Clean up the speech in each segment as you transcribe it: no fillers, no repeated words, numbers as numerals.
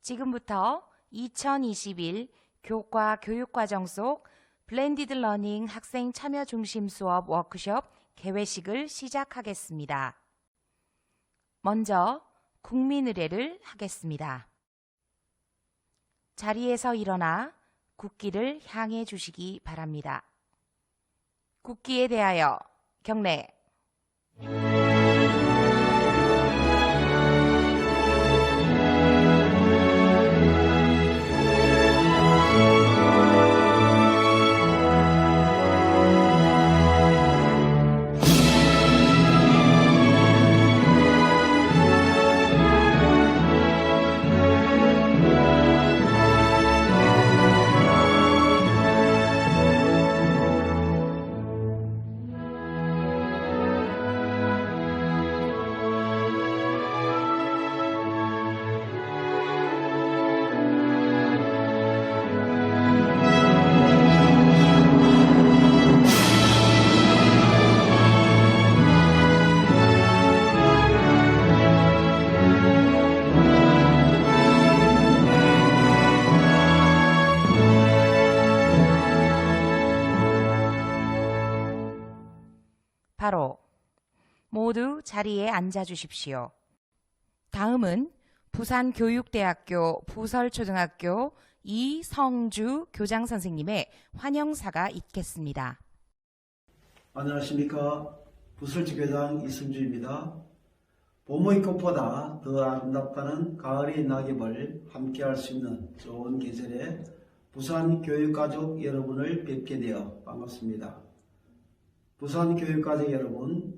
지금부터 2021 교과 교육과정 속 블렌디드 러닝 학생 참여 중심 수업 워크숍 개회식을 시작하겠습니다. 먼저 국민의례를 하겠습니다. 자리에서 일어나 국기를 향해 주시기 바랍니다. 국기에 대하여 경례. 바로 모두 자리에 앉아 주십시오. 다음은 부산교육대학교 부설초등학교 이성주 교장선생님의 환영사가 있겠습니다. 안녕하십니까. 부설초 교장 이성주입니다. 봄의 꽃보다 더 아름답다는 가을의 낙엽을 함께할 수 있는 좋은 계절에 부산 교육가족 여러분을 뵙게 되어 반갑습니다. 부산 교육가족 여러분,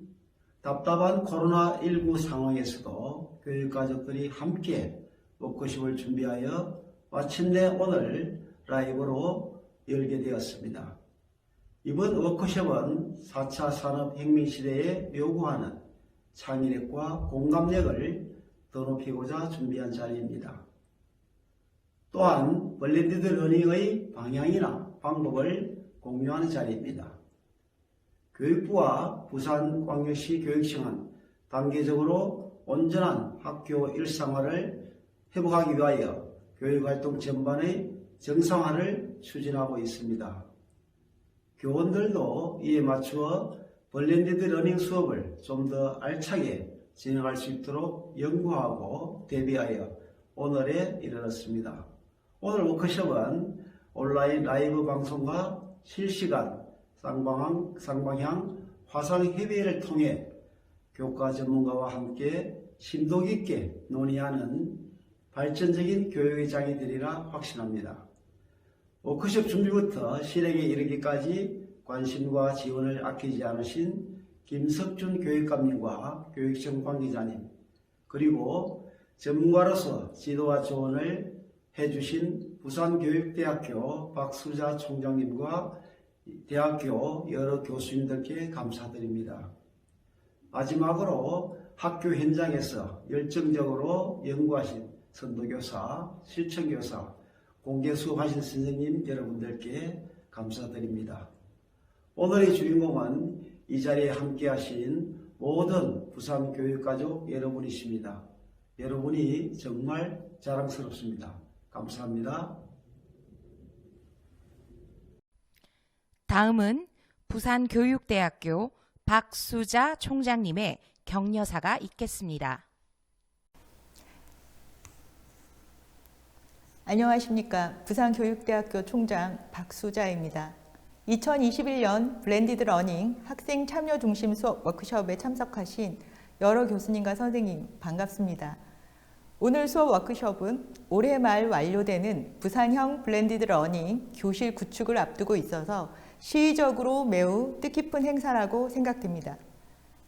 답답한 코로나19 상황에서도 교육가족들이 함께 워크숍을 준비하여 마침내 오늘 라이브로 열게 되었습니다. 이번 워크숍은 4차 산업혁명 시대에 요구하는 창의력과 공감력을 더 높이고자 준비한 자리입니다. 또한 블렌디드 러닝의 방향이나 방법을 공유하는 자리입니다. 교육부와 부산광역시 교육청은 단계적으로 온전한 학교 일상화를 회복하기 위하여 교육활동 전반의 정상화를 추진하고 있습니다. 교원들도 이에 맞추어 블렌디드 러닝 수업을 좀 더 알차게 진행할 수 있도록 연구하고 대비하여 오늘에 이르렀습니다. 오늘 워크숍은 온라인 라이브 방송과 실시간 쌍방향 화상협의회를 통해 교과 전문가와 함께 심도 깊게 논의하는 발전적인 교육의 장이 되리라 확신합니다. 워크숍 준비부터 실행에 이르기까지 관심과 지원을 아끼지 않으신 김석준 교육감님과 교육청 관계자님, 그리고 전문가로서 지도와 조언을 해주신 부산교육대학교 박수자 총장님과 대학교 여러 교수님들께 감사드립니다. 마지막으로 학교 현장에서 열정적으로 연구하신 선도교사, 실천교사, 공개 수업하신 선생님 여러분들께 감사드립니다. 오늘의 주인공은 이 자리에 함께 하신 모든 부산 교육가족 여러분이십니다. 여러분이 정말 자랑스럽습니다. 감사합니다. 다음은 부산교육대학교 박수자 총장님의 격려사가 있겠습니다. 안녕하십니까. 부산교육대학교 총장 박수자입니다. 2021년 블렌디드 러닝 학생 참여 중심 수업 워크숍에 참석하신 여러 교수님과 선생님 반갑습니다. 오늘 수업 워크숍은 올해 말 완료되는 부산형 블렌디드 러닝 교실 구축을 앞두고 있어서 시의적으로 매우 뜻깊은 행사라고 생각됩니다.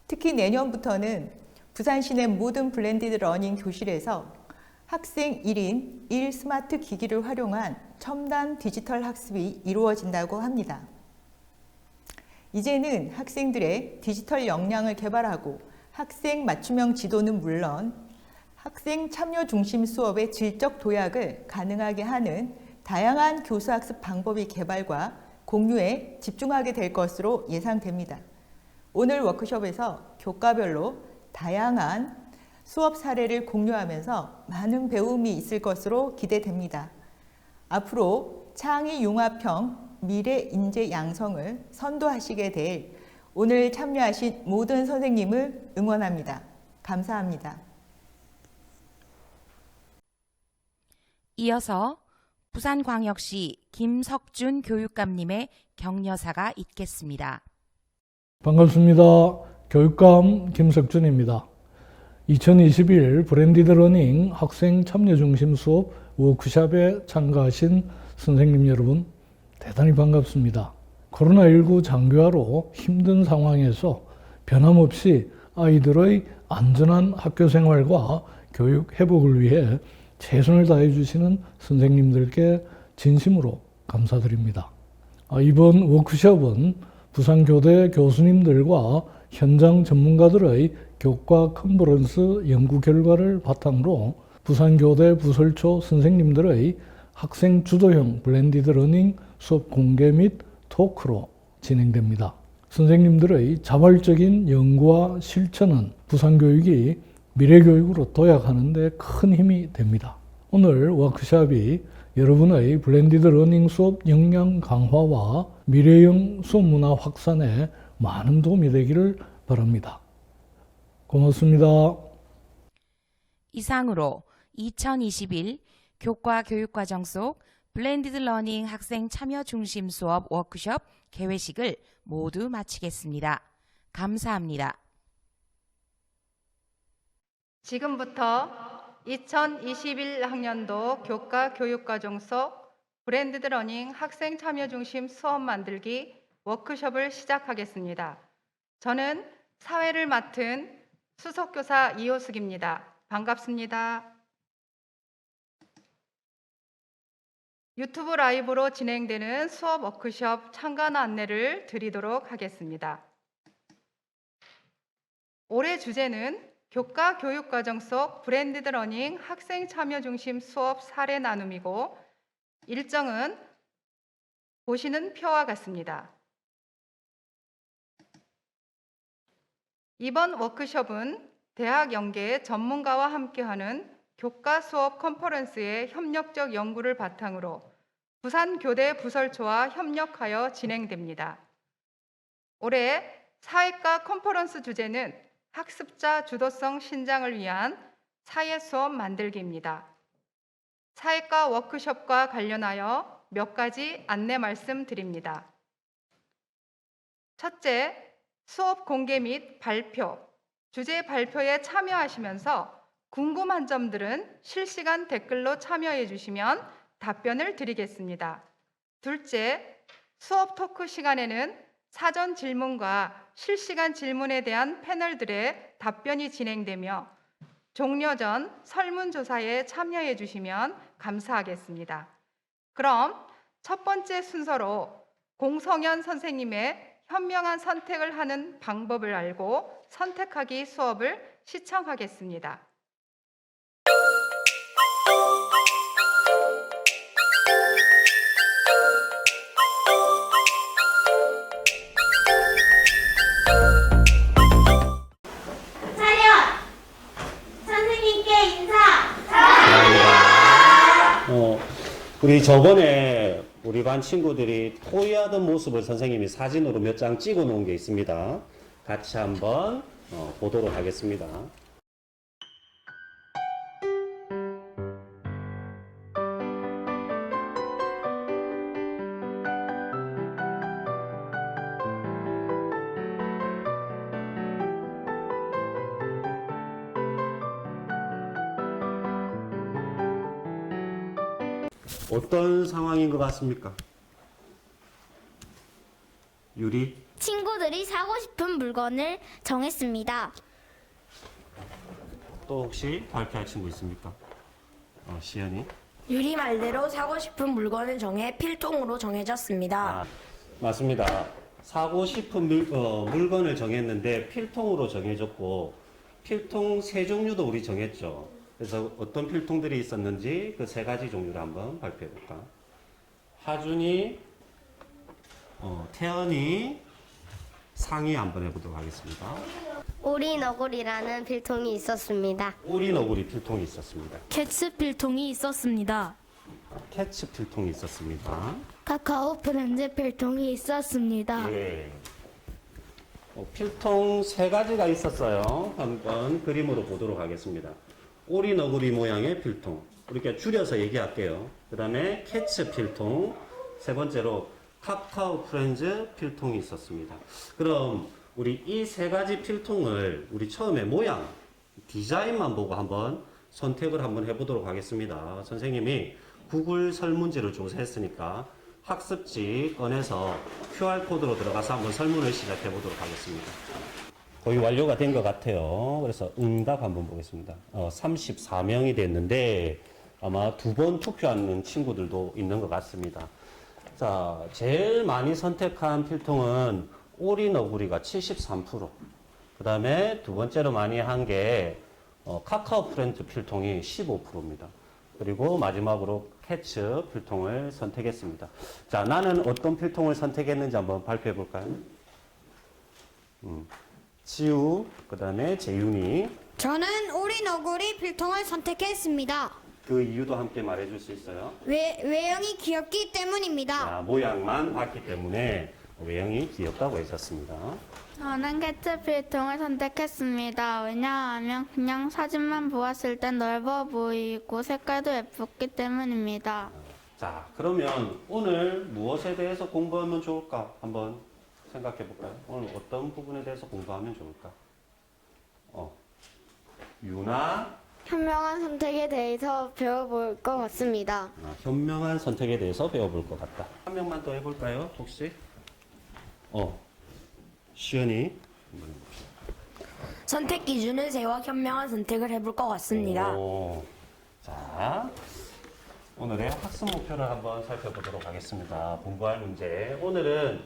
특히 내년부터는 부산 시내 모든 블렌디드 러닝 교실에서 학생 1인 1 스마트 기기를 활용한 첨단 디지털 학습이 이루어진다고 합니다. 이제는 학생들의 디지털 역량을 개발하고 학생 맞춤형 지도는 물론 학생 참여 중심 수업의 질적 도약을 가능하게 하는 다양한 교수학습 방법의 개발과 공유에 집중하게 될 것으로 예상됩니다. 오늘 워크숍에서 교과별로 다양한 수업 사례를 공유하면서 많은 배움이 있을 것으로 기대됩니다. 앞으로 창의 융합형 미래 인재 양성을 선도하시게 될 오늘 참여하신 모든 선생님을 응원합니다. 감사합니다. 이어서 부산광역시 김석준 교육감님의 격려사가 있겠습니다. 반갑습니다. 교육감 김석준입니다. 2021 브랜디드 러닝 학생 참여 중심 수업 워크숍에 참가하신 선생님 여러분, 대단히 반갑습니다. 코로나19 장기화로 힘든 상황에서 변함없이 아이들의 안전한 학교 생활과 교육 회복을 위해 최선을 다해 주시는 선생님들께 진심으로 감사드립니다. 이번 워크숍은 부산교대 교수님들과 현장 전문가들의 교과 컨퍼런스 연구 결과를 바탕으로 부산교대 부설초 선생님들의 학생 주도형 블렌디드 러닝 수업 공개 및 토크로 진행됩니다. 선생님들의 자발적인 연구와 실천은 부산교육이 미래교육으로 도약하는 데 큰 힘이 됩니다. 오늘 워크숍이 여러분의 블렌디드 러닝 수업 역량 강화와 미래형 수업 문화 확산에 많은 도움이 되기를 바랍니다. 고맙습니다. 이상으로 2021 교과 교육과정 속 블렌디드 러닝 학생 참여 중심 수업 워크숍 개회식을 모두 마치겠습니다. 감사합니다. 지금부터 2021학년도 교과 교육과정 속 브랜디드 러닝 학생 참여 중심 수업 만들기 워크숍을 시작하겠습니다. 저는 사회를 맡은 수석교사 이호숙입니다. 반갑습니다. 유튜브 라이브로 진행되는 수업 워크숍 참관 안내를 드리도록 하겠습니다. 올해 주제는 교과 교육과정 속 브랜디드 러닝 학생 참여 중심 수업 사례 나눔이고 일정은 보시는 표와 같습니다. 이번 워크숍은 대학 연계 전문가와 함께하는 교과 수업 컨퍼런스의 협력적 연구를 바탕으로 부산교대 부설초와 협력하여 진행됩니다. 올해 사회과 컨퍼런스 주제는 학습자 주도성 신장을 위한 사회 수업 만들기입니다. 사회과 워크숍과 관련하여 몇 가지 안내 말씀드립니다. 첫째, 수업 공개 및 발표, 주제 발표에 참여하시면서 궁금한 점들은 실시간 댓글로 참여해 주시면 답변을 드리겠습니다. 둘째, 수업 토크 시간에는 사전 질문과 실시간 질문에 대한 패널들의 답변이 진행되며 종료 전 설문조사에 참여해 주시면 감사하겠습니다. 그럼 첫 번째 순서로 공성현 선생님의 현명한 선택을 하는 방법을 알고 선택하기 수업을 시청하겠습니다. 우리 저번에 우리 반 친구들이 토의하던 모습을 선생님이 사진으로 몇 장 찍어 놓은 게 있습니다. 같이 한번 보도록 하겠습니다. 어떤 상황인 것 같습니까? 유리? 친구들이 사고 싶은 물건을 정했습니다. 또 혹시 발표할 친구 있습니까? 시연이? 유리 말대로 사고 싶은 물건을 정해 필통으로 정해졌습니다. 맞습니다. 사고 싶은 물건을 정했는데 필통으로 정해졌고 필통 세 종류도 우리 정했죠. 그래서 어떤 필통들이 있었는지 그 세 가지 종류를 한번 발표해 볼까? 하준이, 태연이 상의 한번 해보도록 하겠습니다. 오리너구리라는 필통이 있었습니다. 오리너구리 필통이 있었습니다. 캐츠 필통이 있었습니다. 캐치 필통이 있었습니다. 카카오 프렌즈 필통이 있었습니다. 예. 필통 세 가지가 있었어요. 한번 그림으로 보도록 하겠습니다. 오리너구리 모양의 필통. 이렇게 줄여서 얘기할게요. 그 다음에 캐치 필통. 세 번째로 카카오 프렌즈 필통이 있었습니다. 그럼 우리 이 세 가지 필통을 우리 처음에 모양, 디자인만 보고 한번 선택을 한번 해보도록 하겠습니다. 선생님이 구글 설문지를 조사했으니까 학습지 꺼내서 QR코드로 들어가서 한번 설문을 시작해 보도록 하겠습니다. 거의 완료가 된 것 같아요. 그래서 응답 한번 보겠습니다. 34명이 됐는데 아마 2번 투표하는 친구들도 있는 것 같습니다. 자, 제일 많이 선택한 필통은 오리너구리가 73%. 그 다음에 두 번째로 많이 한 게 카카오 프렌즈 필통이 15%입니다. 그리고 마지막으로 캐치 필통을 선택했습니다. 자, 나는 어떤 필통을 선택했는지 한번 발표해 볼까요? 지우, 그 다음에 재윤이. 저는 오리너구리 필통을 선택했습니다. 그 이유도 함께 말해 줄 수 있어요? 외형이 귀엽기 때문입니다. 자, 모양만 봤기 때문에 외형이 귀엽다고 하셨습니다. 저는 캐치 필통을 선택했습니다. 왜냐하면 그냥 사진만 보았을 땐 넓어 보이고 색깔도 예뻤기 때문입니다. 자, 그러면 오늘 무엇에 대해서 공부하면 좋을까? 한번 생각해 볼까요? 오늘 어떤 부분에 대해서 공부하면 좋을까? 유나, 현명한 선택에 대해서 배워볼 것 같습니다. 현명한 선택에 대해서 배워볼 것 같다. 한 명만 더 해볼까요? 혹시? 시연이. 선택 기준을 세워 현명한 선택을 해볼 것 같습니다. 자, 오늘의 학습 목표를 한번 살펴보도록 하겠습니다. 공부할 문제. 오늘은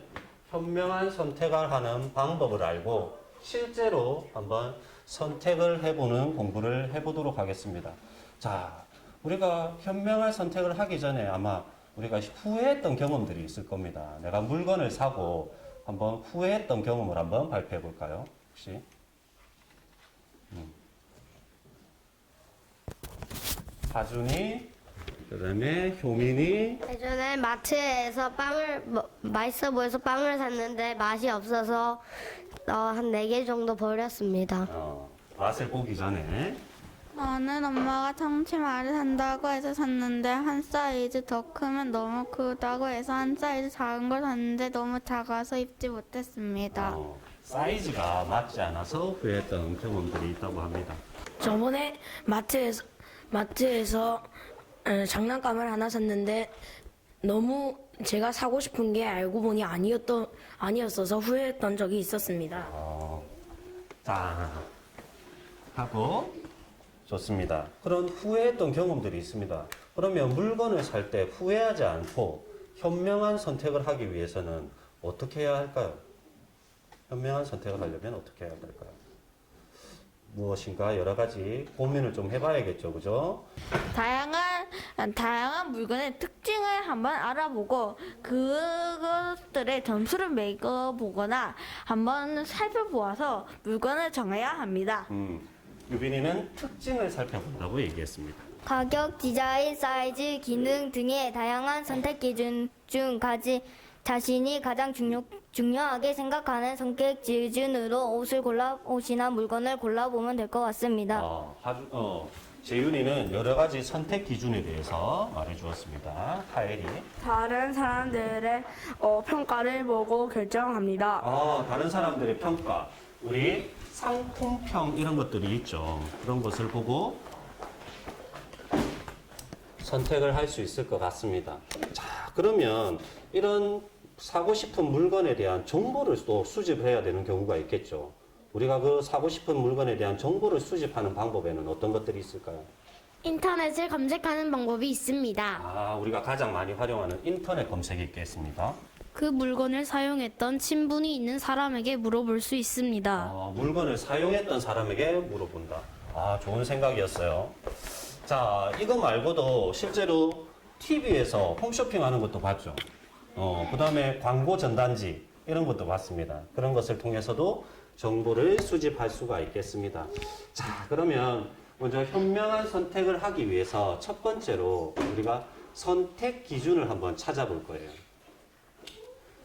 현명한 선택을 하는 방법을 알고 실제로 한번 선택을 해보는 공부를 해보도록 하겠습니다. 자, 우리가 현명한 선택을 하기 전에 아마 우리가 후회했던 경험들이 있을 겁니다. 내가 물건을 사고 한번 후회했던 경험을 한번 발표해 볼까요? 혹시? 하준이, 그 다음에 효민이. 예전에 마트에서 맛있어 보여서 빵을 샀는데 맛이 없어서 한 4개 정도 버렸습니다. 맛을 보기 전에. 저는 엄마가 참치마를 산다고 해서 샀는데 한 사이즈 더 크면 너무 크다고 해서 한 사이즈 작은 걸 샀는데 너무 작아서 입지 못했습니다. 사이즈가 맞지 않아서 후회했던 경험들이 있다고 합니다. 저번에 마트에서 장난감을 하나 샀는데 너무 제가 사고 싶은 게 알고 보니 아니었어서 후회했던 적이 있었습니다. 자, 하고 좋습니다. 그런 후회했던 경험들이 있습니다. 그러면 물건을 살 때 후회하지 않고 현명한 선택을 하기 위해서는 어떻게 해야 할까요? 현명한 선택을 하려면 어떻게 해야 할까요? 무엇인가 여러 가지 고민을 좀 해봐야겠죠, 그죠? 다양한 물건의 특징을 한번 알아보고 그것들의 점수를 매겨보거나 한번 살펴보아서 물건을 정해야 합니다. 유빈이는 특징을 살펴본다고 얘기했습니다. 가격, 디자인, 사이즈, 기능 등의 다양한 선택 기준 중 자신이 가장 중요하게 생각하는 선택 기준으로 옷이나 물건을 골라보면 될 것 같습니다. 재윤이는 여러 가지 선택 기준에 대해서 말해주었습니다. 카엘이. 다른 사람들의 평가를 보고 결정합니다. 다른 사람들의 평가. 우리 상품평 이런 것들이 있죠. 그런 것을 보고 선택을 할 수 있을 것 같습니다. 자, 그러면 이런 사고 싶은 물건에 대한 정보를 또 수집을 해야 되는 경우가 있겠죠. 우리가 그 사고 싶은 물건에 대한 정보를 수집하는 방법에는 어떤 것들이 있을까요? 인터넷을 검색하는 방법이 있습니다. 우리가 가장 많이 활용하는 인터넷 검색이 있겠습니다. 그 물건을 사용했던 친분이 있는 사람에게 물어볼 수 있습니다. 물건을 사용했던 사람에게 물어본다. 좋은 생각이었어요. 자, 이거 말고도 실제로 TV에서 홈쇼핑 하는 것도 봤죠. 그 다음에 광고 전단지 이런 것도 봤습니다. 그런 것을 통해서도 정보를 수집할 수가 있겠습니다. 자, 그러면 먼저 현명한 선택을 하기 위해서 첫 번째로 우리가 선택 기준을 한번 찾아볼 거예요.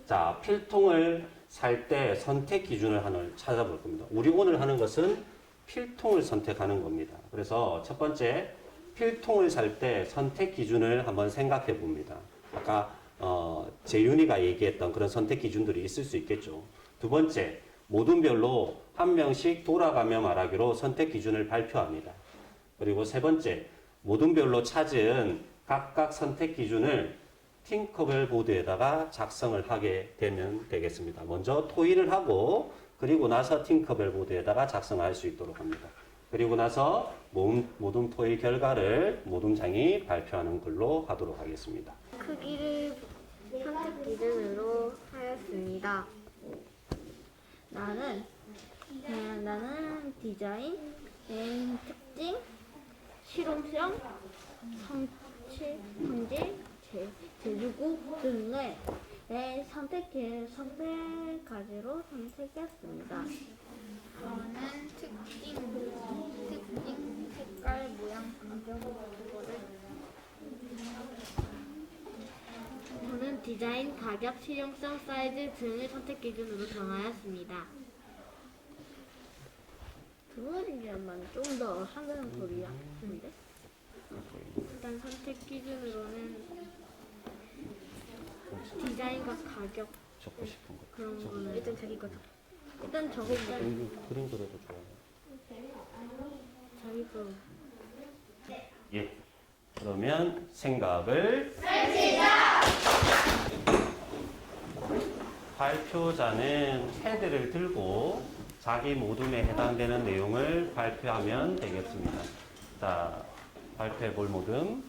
자, 필통을 살 때 선택 기준을 하나 찾아볼 겁니다. 우리 오늘 하는 것은 필통을 선택하는 겁니다. 그래서 첫 번째, 필통을 살 때 선택 기준을 한번 생각해 봅니다. 아까 재윤이가 얘기했던 그런 선택 기준들이 있을 수 있겠죠. 두 번째, 모든 별로 한 명씩 돌아가며 말하기로 선택 기준을 발표합니다. 그리고 세 번째, 모든 별로 찾은 각각 선택 기준을 팅커벨 보드에다가 작성을 하게 되면 되겠습니다. 먼저 토의를 하고 그리고 나서 팅커벨 보드에다가 작성할 수 있도록 합니다. 그리고 나서 모둠 토의 결과를 모둠장이 발표하는 걸로 하도록 하겠습니다. 크기를 선택 기준으로 하였습니다. 나는 디자인, 특징, 실용성, 성질, 제주국 등의 선택가지로 선택했습니다. 저는 특징, 색깔, 모양, 가격, 그거를 저는 디자인, 가격, 실용성, 사이즈 등을 선택 기준으로 정하였습니다. 두 번이면 좀 더 하는 소리야. 근데 일단 선택 기준으로는 디자인과 가격 적고 싶은 거. 그런 거는 일단 자기 거 일단 저거 그림 그려도 좋아요. 자기 거 예. 그러면 생각을 발표자는 패드를 들고 자기 모둠에 해당되는 내용을 발표하면 되겠습니다. 자, 발표해 볼 모둠.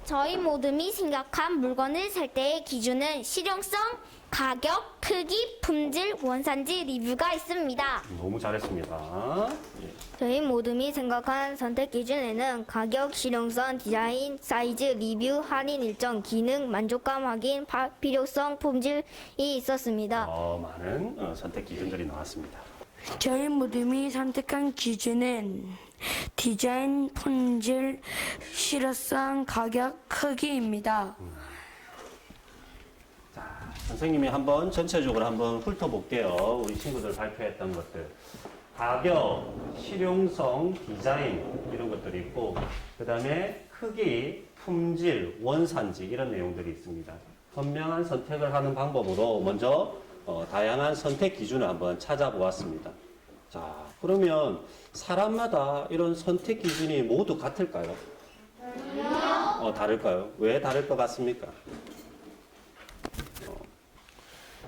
저희 모둠이 생각한 물건을 살 때의 기준은 실용성, 가격, 크기, 품질, 원산지 리뷰가 있습니다. 너무 잘했습니다. 예. 저희 모둠이 생각한 선택 기준에는 가격, 실용성, 디자인, 사이즈, 리뷰, 할인 일정, 기능, 만족감 확인, 필요성, 품질이 있었습니다. 많은 선택 기준들이 나왔습니다. 저희 모둠이 선택한 기준은 디자인, 품질, 실효성, 가격, 크기입니다. 자, 선생님이 한번 전체적으로 한번 훑어볼게요. 우리 친구들 발표했던 것들. 가격, 실용성, 디자인 이런 것들이 있고 그 다음에 크기, 품질, 원산지 이런 내용들이 있습니다. 현명한 선택을 하는 방법으로 먼저 다양한 선택 기준을 한번 찾아보았습니다. 자, 그러면 사람마다 이런 선택 기준이 모두 같을까요? 다를까요? 왜 다를 것 같습니까?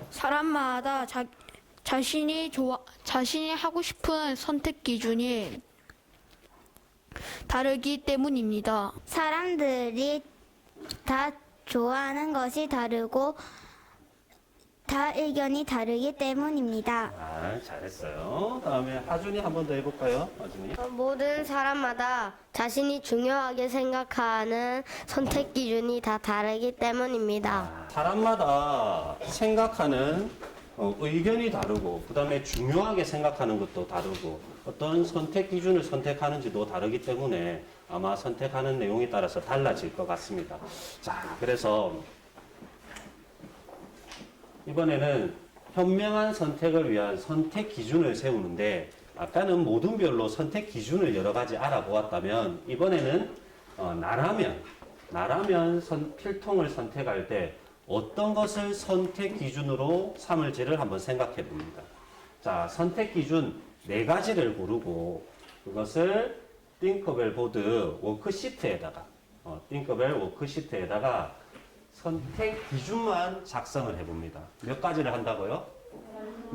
사람마다 자신이 하고 싶은 선택 기준이 다르기 때문입니다. 사람들이 다 좋아하는 것이 다르고 다 의견이 다르기 때문입니다. 잘했어요. 다음에 하준이 한 번 더 해볼까요? 하준이. 모든 사람마다 자신이 중요하게 생각하는 선택 기준이 다 다르기 때문입니다. 사람마다 생각하는 의견이 다르고 그 다음에 중요하게 생각하는 것도 다르고 어떤 선택 기준을 선택하는지도 다르기 때문에 아마 선택하는 내용에 따라서 달라질 것 같습니다. 자, 그래서 이번에는 현명한 선택을 위한 선택 기준을 세우는데 아까는 모든 별로 선택 기준을 여러 가지 알아보았다면 이번에는 나라면 필통을 선택할 때 어떤 것을 선택 기준으로 삼을지를 한번 생각해 봅니다. 자, 선택 기준 4가지를 고르고 그것을 띵커벨 보드 워크시트에다가 선택 기준만 작성을 해봅니다. 몇 가지를 한다고요?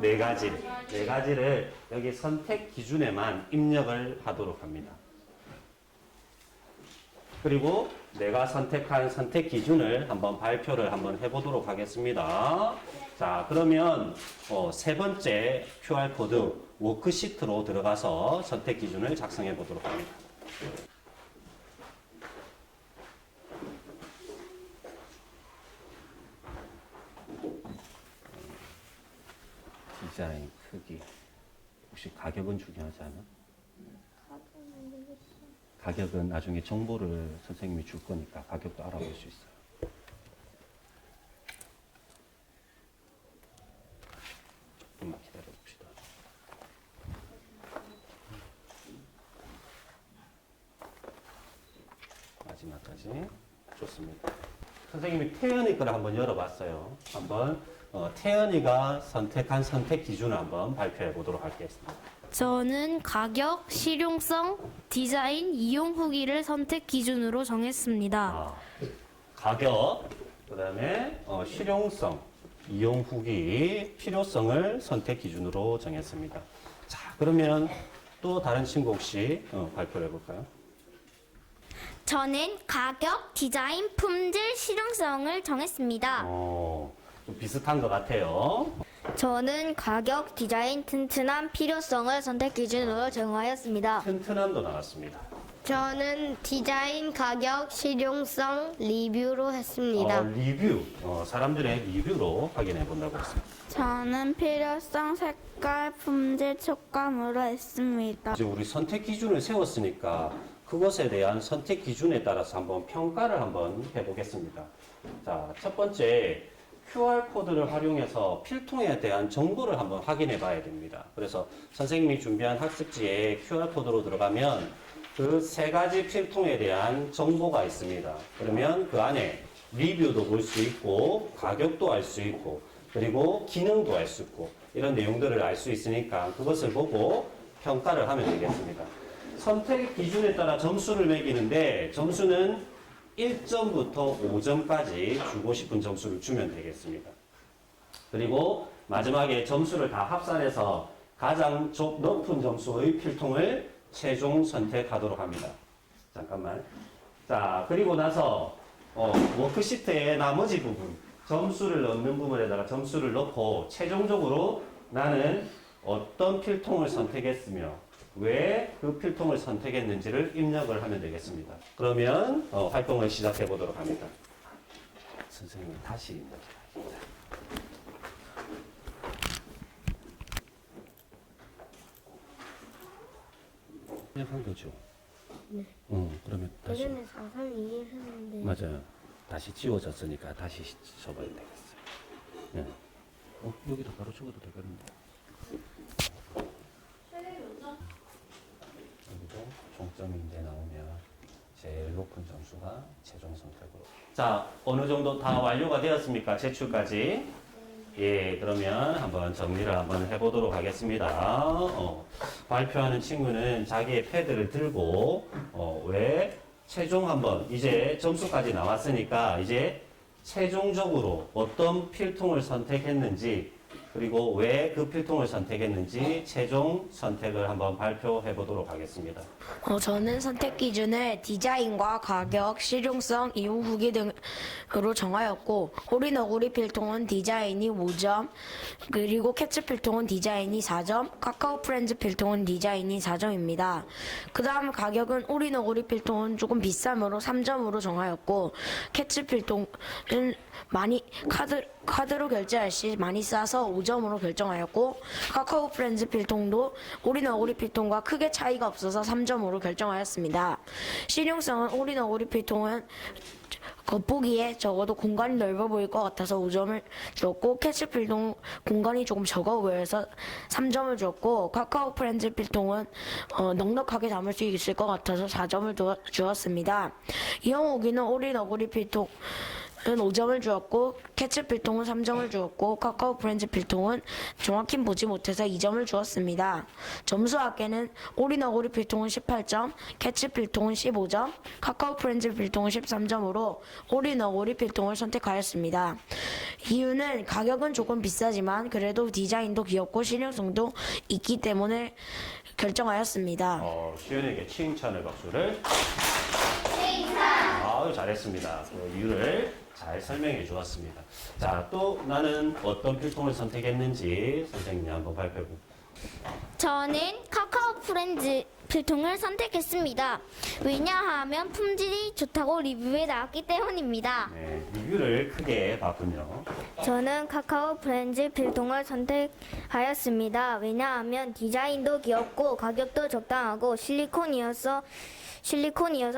4가지. 4가지를 여기 선택 기준에만 입력을 하도록 합니다. 그리고 내가 선택한 선택 기준을 한번 발표를 한번 해보도록 하겠습니다. 자, 그러면 세 번째 QR코드 워크시트로 들어가서 선택 기준을 작성해 보도록 합니다. 디자인, 크기. 혹시 가격은 중요하지 않아? 가격은 나중에 정보를 선생님이 줄 거니까 가격도 알아볼 수 있어요. 조금만 기다려 봅시다. 마지막까지. 좋습니다. 선생님이 태연이 거를 한번 열어봤어요. 한번 태연이가 선택한 선택 기준을 한번 발표해 보도록 하겠습니다. 저는 가격, 실용성, 디자인, 이용 후기를 선택 기준으로 정했습니다. 가격, 그다음에 실용성, 이용 후기, 필요성을 선택 기준으로 정했습니다. 자, 그러면 또 다른 친구 혹시 발표를 해볼까요? 저는 가격, 디자인, 품질, 실용성을 정했습니다. 좀 비슷한 것 같아요. 저는 가격, 디자인, 튼튼함, 필요성을 선택 기준으로 정하였습니다. 튼튼함도 나왔습니다. 저는 디자인, 가격, 실용성, 리뷰로 했습니다. 리뷰, 사람들의 리뷰로 확인해 본다고 했습니다. 저는 필요성, 색깔, 품질, 촉감으로 했습니다. 이제 우리 선택 기준을 세웠으니까 그것에 대한 선택 기준에 따라서 한번 평가를 한번 해보겠습니다. 자, 첫 번째 QR코드를 활용해서 필통에 대한 정보를 한번 확인해 봐야 됩니다. 그래서 선생님이 준비한 학습지에 QR코드로 들어가면 그 세 가지 필통에 대한 정보가 있습니다. 그러면 그 안에 리뷰도 볼 수 있고 가격도 알 수 있고 그리고 기능도 알 수 있고 이런 내용들을 알 수 있으니까 그것을 보고 평가를 하면 되겠습니다. 선택 기준에 따라 점수를 매기는데 점수는 1점부터 5점까지 주고 싶은 점수를 주면 되겠습니다. 그리고 마지막에 점수를 다 합산해서 가장 높은 점수의 필통을 최종 선택하도록 합니다. 잠깐만. 자, 그리고 나서 워크시트의 나머지 부분, 점수를 넣는 부분에다가 점수를 넣고 최종적으로 나는 어떤 필통을 선택했으며 왜 그 필통을 선택했는지를 입력을 하면 되겠습니다. 그러면 활동을 시작해 보도록 합니다. 선생님이 다시 입력합니다. 입력한 거죠? 네. 그러면 다시. 예전에 432 했는데. 맞아요. 다시 지워졌으니까 다시 접어야 되겠어요. 네. 여기다 바로 적어도 되겠는데. 여기도 종점이 이제 나오면 제일 높은 점수가 최종 선택으로. 자, 어느 정도 다 완료가 되었습니까? 제출까지. 예, 그러면 한번 정리를 한번 해보도록 하겠습니다. 발표하는 친구는 자기의 패드를 들고, 왜 최종 한번, 이제 점수까지 나왔으니까, 이제 최종적으로 어떤 필통을 선택했는지, 그리고 왜 그 필통을 선택했는지 최종 선택을 한번 발표해 보도록 하겠습니다. 저는 선택 기준을 디자인과 가격, 실용성, 이용 후기 등으로 정하였고 오리너구리 필통은 디자인이 5점, 그리고 캐치 필통은 디자인이 4점, 카카오 프렌즈 필통은 디자인이 4점입니다. 그 다음 가격은 오리너구리 필통은 조금 비싸므로 3점으로 정하였고 캐치 필통은 많이 카드로 결제할 시 많이 싸서 5점으로 결정하였고 카카오 프렌즈 필통도 오리너구리 필통과 크게 차이가 없어서 3점으로 결정하였습니다. 실용성은 오리너구리 필통은 겉보기에 적어도 공간이 넓어 보일 것 같아서 5점을 줬고 캐치 필통 공간이 조금 적어 보여서 3점을 줬고 카카오 프렌즈 필통은 넉넉하게 담을 수 있을 것 같아서 4점을 주었습니다. 이용 후기는 오리너구리 필통 은 5점을 주었고 캐치 필통은 3점을 주었고 카카오 프렌즈 필통은 정확히 보지 못해서 2점을 주었습니다. 점수 합계는 오리너구리 필통은 18점, 캐치 필통은 15점, 카카오 프렌즈 필통은 13점으로 오리너구리 필통을 선택하였습니다. 이유는 가격은 조금 비싸지만 그래도 디자인도 귀엽고 실용성도 있기 때문에 결정하였습니다. 시연에게 칭찬의 박수를. 아유, 잘했습니다. 그 이유를 잘 설명해 주었습니다. 자, 또 나는 어떤 필통을 선택했는지 선생님이 한번 발표해 저는 카카오 프렌즈 필통을 선택했습니다. 왜냐하면 품질이 좋다고 리뷰에 나왔기 때문입니다. 네, 리뷰를 크게 봤군요. 저는 카카오 프렌즈 필통을 선택하였습니다. 왜냐하면 디자인도 귀엽고 가격도 적당하고 실리콘이어서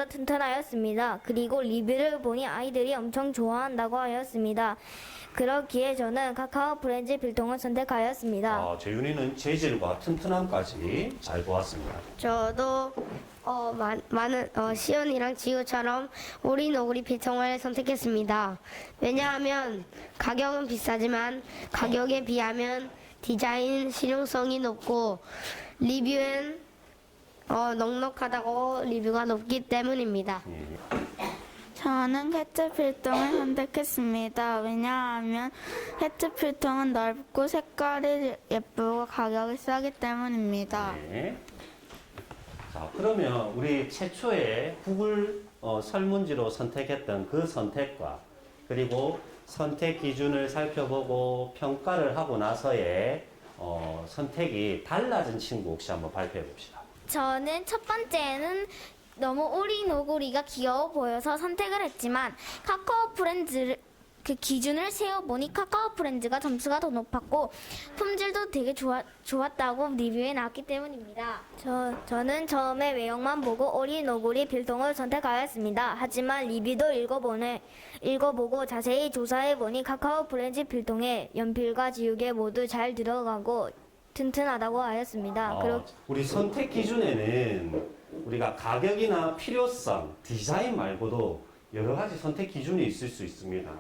튼튼하였습니다. 그리고 리뷰를 보니 아이들이 엄청 좋아한다고 하였습니다. 그렇기에 저는 카카오 프렌즈 필통을 선택하였습니다. 재윤이는 재질과 튼튼함까지 잘 보았습니다. 저도 시연이랑 지우처럼 오리너구리 필통을 선택했습니다. 왜냐하면 가격은 비싸지만 가격에 비하면 디자인 실용성이 높고 리뷰엔 넉넉하다고 리뷰가 높기 때문입니다. 저는 캐치 필통을 선택했습니다. 왜냐하면 캐치 필통은 넓고 색깔이 예쁘고 가격이 싸기 때문입니다. 네. 자, 그러면 우리 최초에 구글 설문지로 선택했던 그 선택과 그리고 선택 기준을 살펴보고 평가를 하고 나서의 선택이 달라진 친구 혹시 한번 발표해 봅시다. 저는 첫 번째는 너무 오리노구리가 귀여워 보여서 선택을 했지만 카카오 프렌즈 그 기준을 세어보니 카카오 프렌즈가 점수가 더 높았고 품질도 되게 좋았다고 리뷰에 나왔기 때문입니다. 저는 처음에 외형만 보고 오리노구리 필통을 선택하였습니다. 하지만 리뷰도 읽어보고 자세히 조사해보니 카카오 프렌즈 필통에 연필과 지우개 모두 잘 들어가고 튼튼하다고 하였습니다. 우리 선택 기준에는 우리가 가격이나 필요성, 디자인 말고도 여러 가지 선택 기준이 있을 수 있습니다.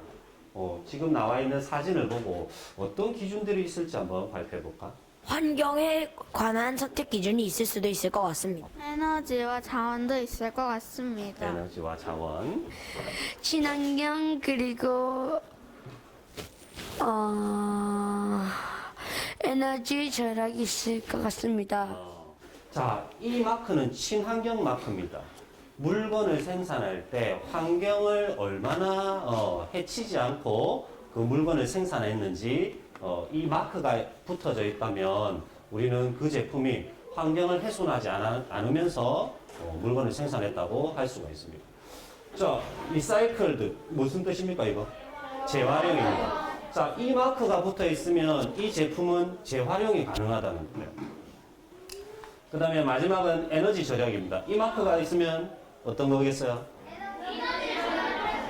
지금 나와 있는 사진을 보고 어떤 기준들이 있을지 한번 발표해 볼까? 환경에 관한 선택 기준이 있을 수도 있을 것 같습니다. 에너지와 자원도 있을 것 같습니다. 에너지와 자원. 친환경 그리고 에너지 절약이 있을 것 같습니다. 자, 이 마크는 친환경 마크입니다. 물건을 생산할 때 환경을 얼마나 해치지 않고 그 물건을 생산했는지 이 마크가 붙어져 있다면 우리는 그 제품이 환경을 훼손하지 않으면서 물건을 생산했다고 할 수가 있습니다. 자, 리사이클드 무슨 뜻입니까 이거? 재활용입니다. 자, 이 마크가 붙어 있으면 이 제품은 재활용이 가능하다는 거예요. 그 다음에 마지막은 에너지 절약입니다. 이 마크가 있으면 어떤 거겠어요?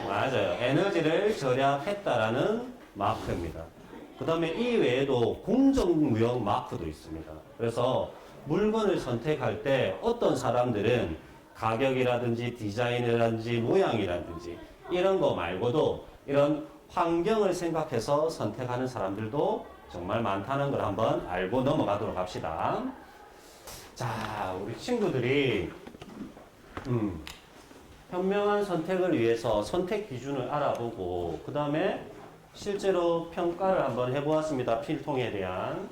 맞아요. 에너지를 절약했다라는 마크입니다. 그 다음에 이 외에도 공정무역 마크도 있습니다. 그래서 물건을 선택할 때 어떤 사람들은 가격이라든지 디자인이라든지 모양이라든지 이런 거 말고도 이런 환경을 생각해서 선택하는 사람들도 정말 많다는 걸 한번 알고 넘어가도록 합시다. 자, 우리 친구들이 현명한 선택을 위해서 선택 기준을 알아보고 그 다음에 실제로 평가를 한번 해보았습니다. 필통에 대한.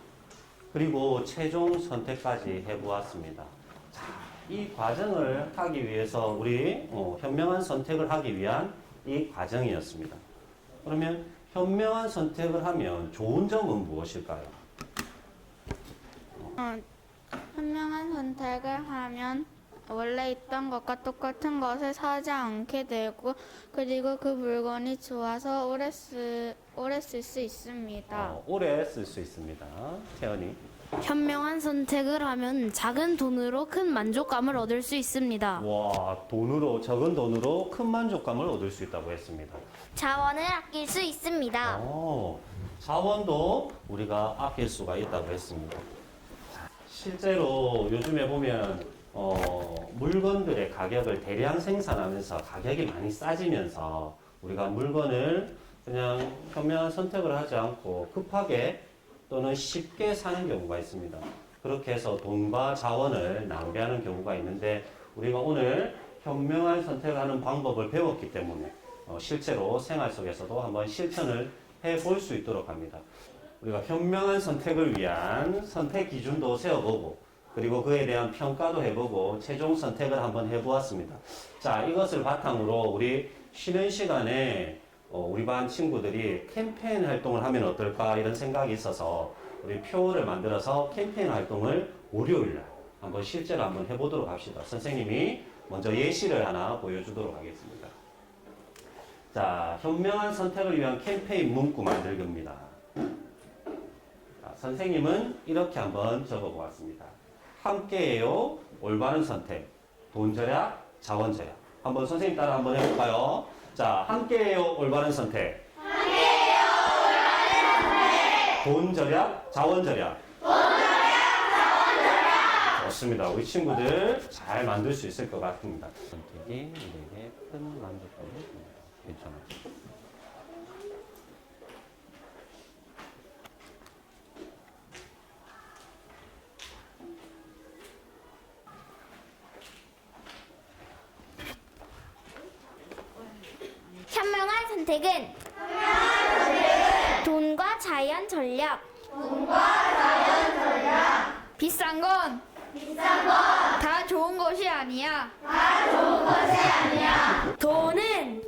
그리고 최종 선택까지 해보았습니다. 자, 이 과정을 하기 위해서 우리 현명한 선택을 하기 위한 이 과정이었습니다. 그러면 현명한 선택을 하면 좋은 점은 무엇일까요? 현명한 선택을 하면 원래 있던 것과 똑같은 것을 사지 않게 되고 그리고 그 물건이 좋아서 오래 쓸 수 있습니다. 오래 쓸 수 있습니다. 태연이. 현명한 선택을 하면 작은 돈으로 큰 만족감을 얻을 수 있습니다. 와, 적은 돈으로 큰 만족감을 얻을 수 있다고 했습니다. 자원을 아낄 수 있습니다. 자원도 우리가 아낄 수가 있다고 했습니다. 실제로 요즘에 보면 물건들의 가격을 대량 생산하면서 가격이 많이 싸지면서 우리가 물건을 그냥 현명한 선택을 하지 않고 급하게 또는 쉽게 사는 경우가 있습니다. 그렇게 해서 돈과 자원을 낭비하는 경우가 있는데 우리가 오늘 현명한 선택을 하는 방법을 배웠기 때문에 실제로 생활 속에서도 한번 실천을 해볼 수 있도록 합니다. 우리가 현명한 선택을 위한 선택 기준도 세워보고 그리고 그에 대한 평가도 해보고 최종 선택을 한번 해보았습니다. 자, 이것을 바탕으로 우리 쉬는 시간에 우리 반 친구들이 캠페인 활동을 하면 어떨까 이런 생각이 있어서 우리 표를 만들어서 캠페인 활동을 월요일 날 한번 실제로 한번 해보도록 합시다. 선생님이 먼저 예시를 하나 보여주도록 하겠습니다. 자, 현명한 선택을 위한 캠페인 문구 만들기입니다. 자, 선생님은 이렇게 한번 적어보았습니다. 함께해요, 올바른 선택, 돈 절약, 자원 절약. 한번 선생님 따라 한번 해볼까요? 자, 함께해요, 올바른 선택. 함께해요, 올바른 선택. 돈 절약, 자원 절약. 돈 절약, 자원 절약. 좋습니다. 우리 친구들 잘 만들 수 있을 것 같습니다. 선택이 우리에게 큰 만족감을 줍니다. 괜찮아요. 현명한 선택은 돈과 자연 전략. 비싼 건 다 좋은 것이 아니야. 돈은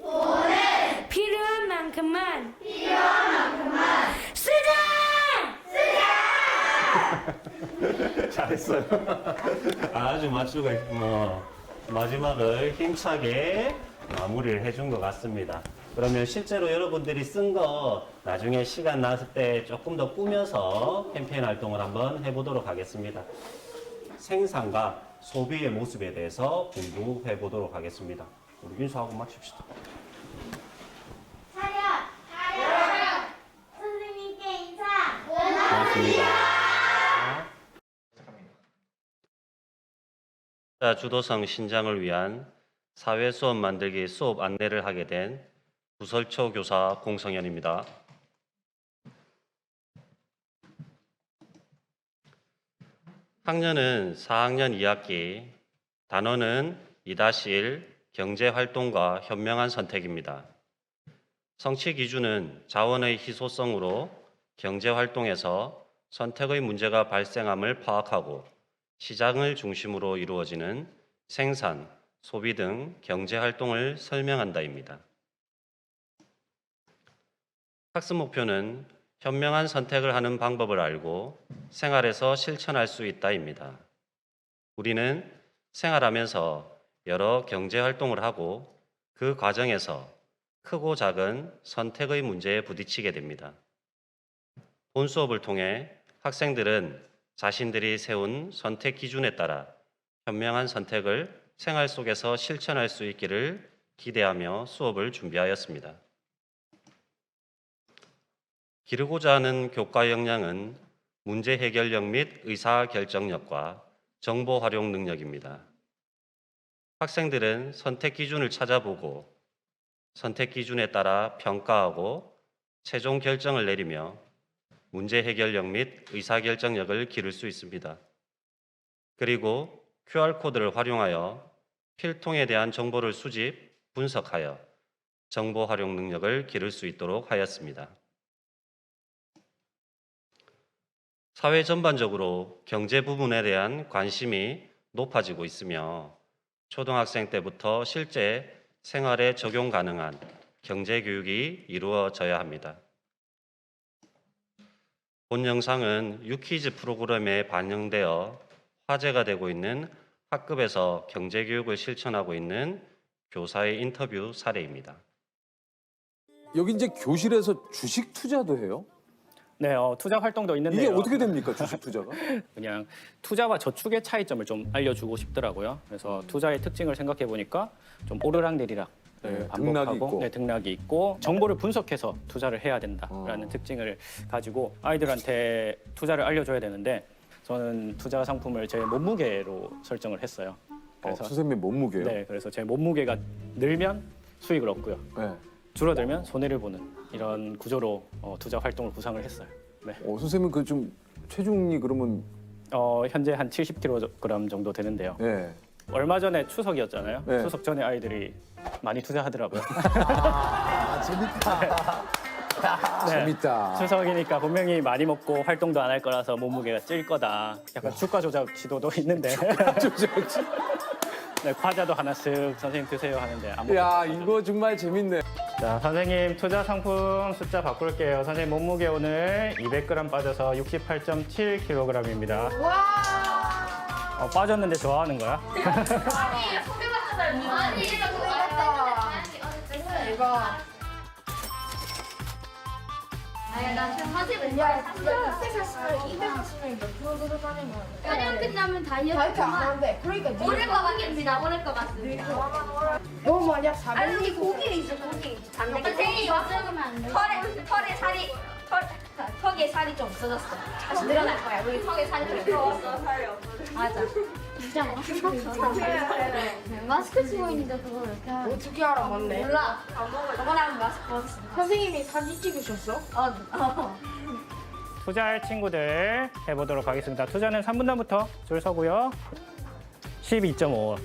필요한 만큼만 쓰자! 잘했어요. 아주 맞추고 마지막을 힘차게 마무리를 해준 것 같습니다. 그러면 실제로 여러분들이 쓴 거 나중에 시간 났을 때 조금 더 꾸며서 캠페인 활동을 한번 해보도록 하겠습니다. 생산과 소비의 모습에 대해서 공부해 보도록 하겠습니다. 우리 윤수하고 마칩시다. 차렷. 선생님께 인사. 고맙습니다. 자, 주도성 신장을 위한 사회 수업 만들기 수업 안내를 하게 된 부설초 교사 공성현입니다. 학년은 4학년 2학기, 단원은 2-1 경제활동과 현명한 선택입니다. 성취 기준은 자원의 희소성으로 경제활동에서 선택의 문제가 발생함을 파악하고 시장을 중심으로 이루어지는 생산, 소비 등 경제활동을 설명한다입니다. 학습 목표는 현명한 선택을 하는 방법을 알고 생활에서 실천할 수 있다입니다. 우리는 생활하면서 여러 경제활동을 하고 그 과정에서 크고 작은 선택의 문제에 부딪히게 됩니다. 본 수업을 통해 학생들은 자신들이 세운 선택 기준에 따라 현명한 선택을 생활 속에서 실천할 수 있기를 기대하며 수업을 준비하였습니다. 기르고자 하는 교과 역량은 문제 해결력 및 의사 결정력과 정보 활용 능력입니다. 학생들은 선택 기준을 찾아보고 선택 기준에 따라 평가하고 최종 결정을 내리며 문제 해결력 및 의사 결정력을 기를 수 있습니다. 그리고 QR코드를 활용하여 필통에 대한 정보를 수집, 분석하여 정보 활용 능력을 기를 수 있도록 하였습니다. 사회 전반적으로 경제 부분에 대한 관심이 높아지고 있으며 초등학생 때부터 실제 생활에 적용 가능한 경제 교육이 이루어져야 합니다. 본 영상은 유퀴즈 프로그램에 반영되어 화제가 되고 있는 학급에서 경제 교육을 실천하고 있는 교사의 인터뷰 사례입니다. 여기 이제 교실에서 주식 투자도 해요? 네, 투자 활동도 있는데요. 이게 어떻게 됩니까, 주식 투자가? 그냥 투자와 저축의 차이점을 좀 알려주고 싶더라고요. 그래서 투자의 특징을 생각해 보니까 좀 오르락내리락 네, 반복하고 등락이 있고. 네, 등락이 있고 정보를 분석해서 투자를 해야 된다라는 특징을 가지고 아이들한테 투자를 알려줘야 되는데 저는 투자 상품을 제 몸무게로 설정을 했어요. 그래서 선생님 몸무게요? 네, 그래서 제 몸무게가 늘면 수익을 얻고요. 네. 줄어들면 손해를 보는 이런 구조로 투자 활동을 구상을 했어요. 네. 선생님 그 좀 체중이 그러면 현재 한 70kg 정도 되는데요. 네. 얼마 전에 추석이었잖아요. 네. 추석 전에 아이들이 많이 투자하더라고요. 재밌다. 네. 재밌다. 추석이니까 분명히 많이 먹고 활동도 안 할 거라서 몸무게가 찔 거다. 약간 주가 조작 시도도 있는데. 네, 과자도 하나씩 선생님 드세요 하는데 안 먹고. 야, 이거 정말 재밌네. 자, 선생님 투자 상품 숫자 바꿀게요. 선생님 몸무게 오늘 200g 빠져서 68.7kg입니다. 와! 빠졌는데 좋아하는 거야? 아니, 대박. 아니, 나 지금 45년 240명 몇 킬로 들어가는 거야? 촬영 끝나면 다이어트 안 하는데 그러니까 오를 것 같습니다. 오를 것 같습니다. 너무 많이 400. 아니, 고기 있어, 고기. 선생님, 턱에 살이 좀 없어졌어. 다시 늘어날 거야. 우리 턱에 살이 좀 없어졌어. 살이 없어졌어. 맞아. 진짜 마스크 쓰고 있는데 그걸 이렇게 하는 어떻게 알아? 맞네. 몰라. 저번에 한번 마스크 벗었어. 선생님이 사진 찍으셨어? 투자할 친구들 해보도록 하겠습니다. 투자는 3분 전부터 줄 서고요. 12.5.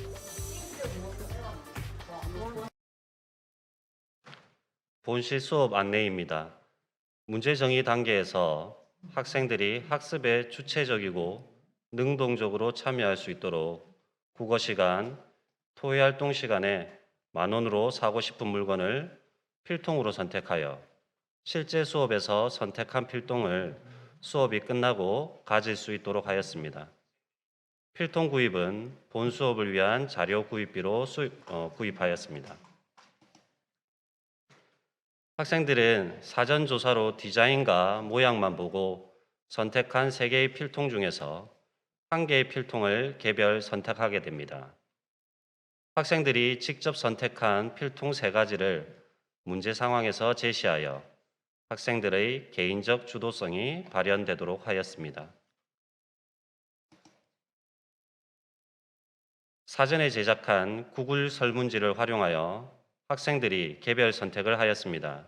본실 수업 안내입니다. 문제 정의 단계에서 학생들이 학습에 주체적이고 능동적으로 참여할 수 있도록 국어 시간, 토의 활동 시간에 만원으로 사고 싶은 물건을 필통으로 선택하여 실제 수업에서 선택한 필통을 수업이 끝나고 가질 수 있도록 하였습니다. 필통 구입은 본 수업을 위한 자료 구입비로 구입하였습니다. 학생들은 사전 조사로 디자인과 모양만 보고 선택한 3개의 필통 중에서 1개의 필통을 개별 선택하게 됩니다. 학생들이 직접 선택한 필통 3가지를 문제 상황에서 제시하여 학생들의 개인적 주도성이 발현되도록 하였습니다. 사전에 제작한 구글 설문지를 활용하여 학생들이 개별 선택을 하였습니다.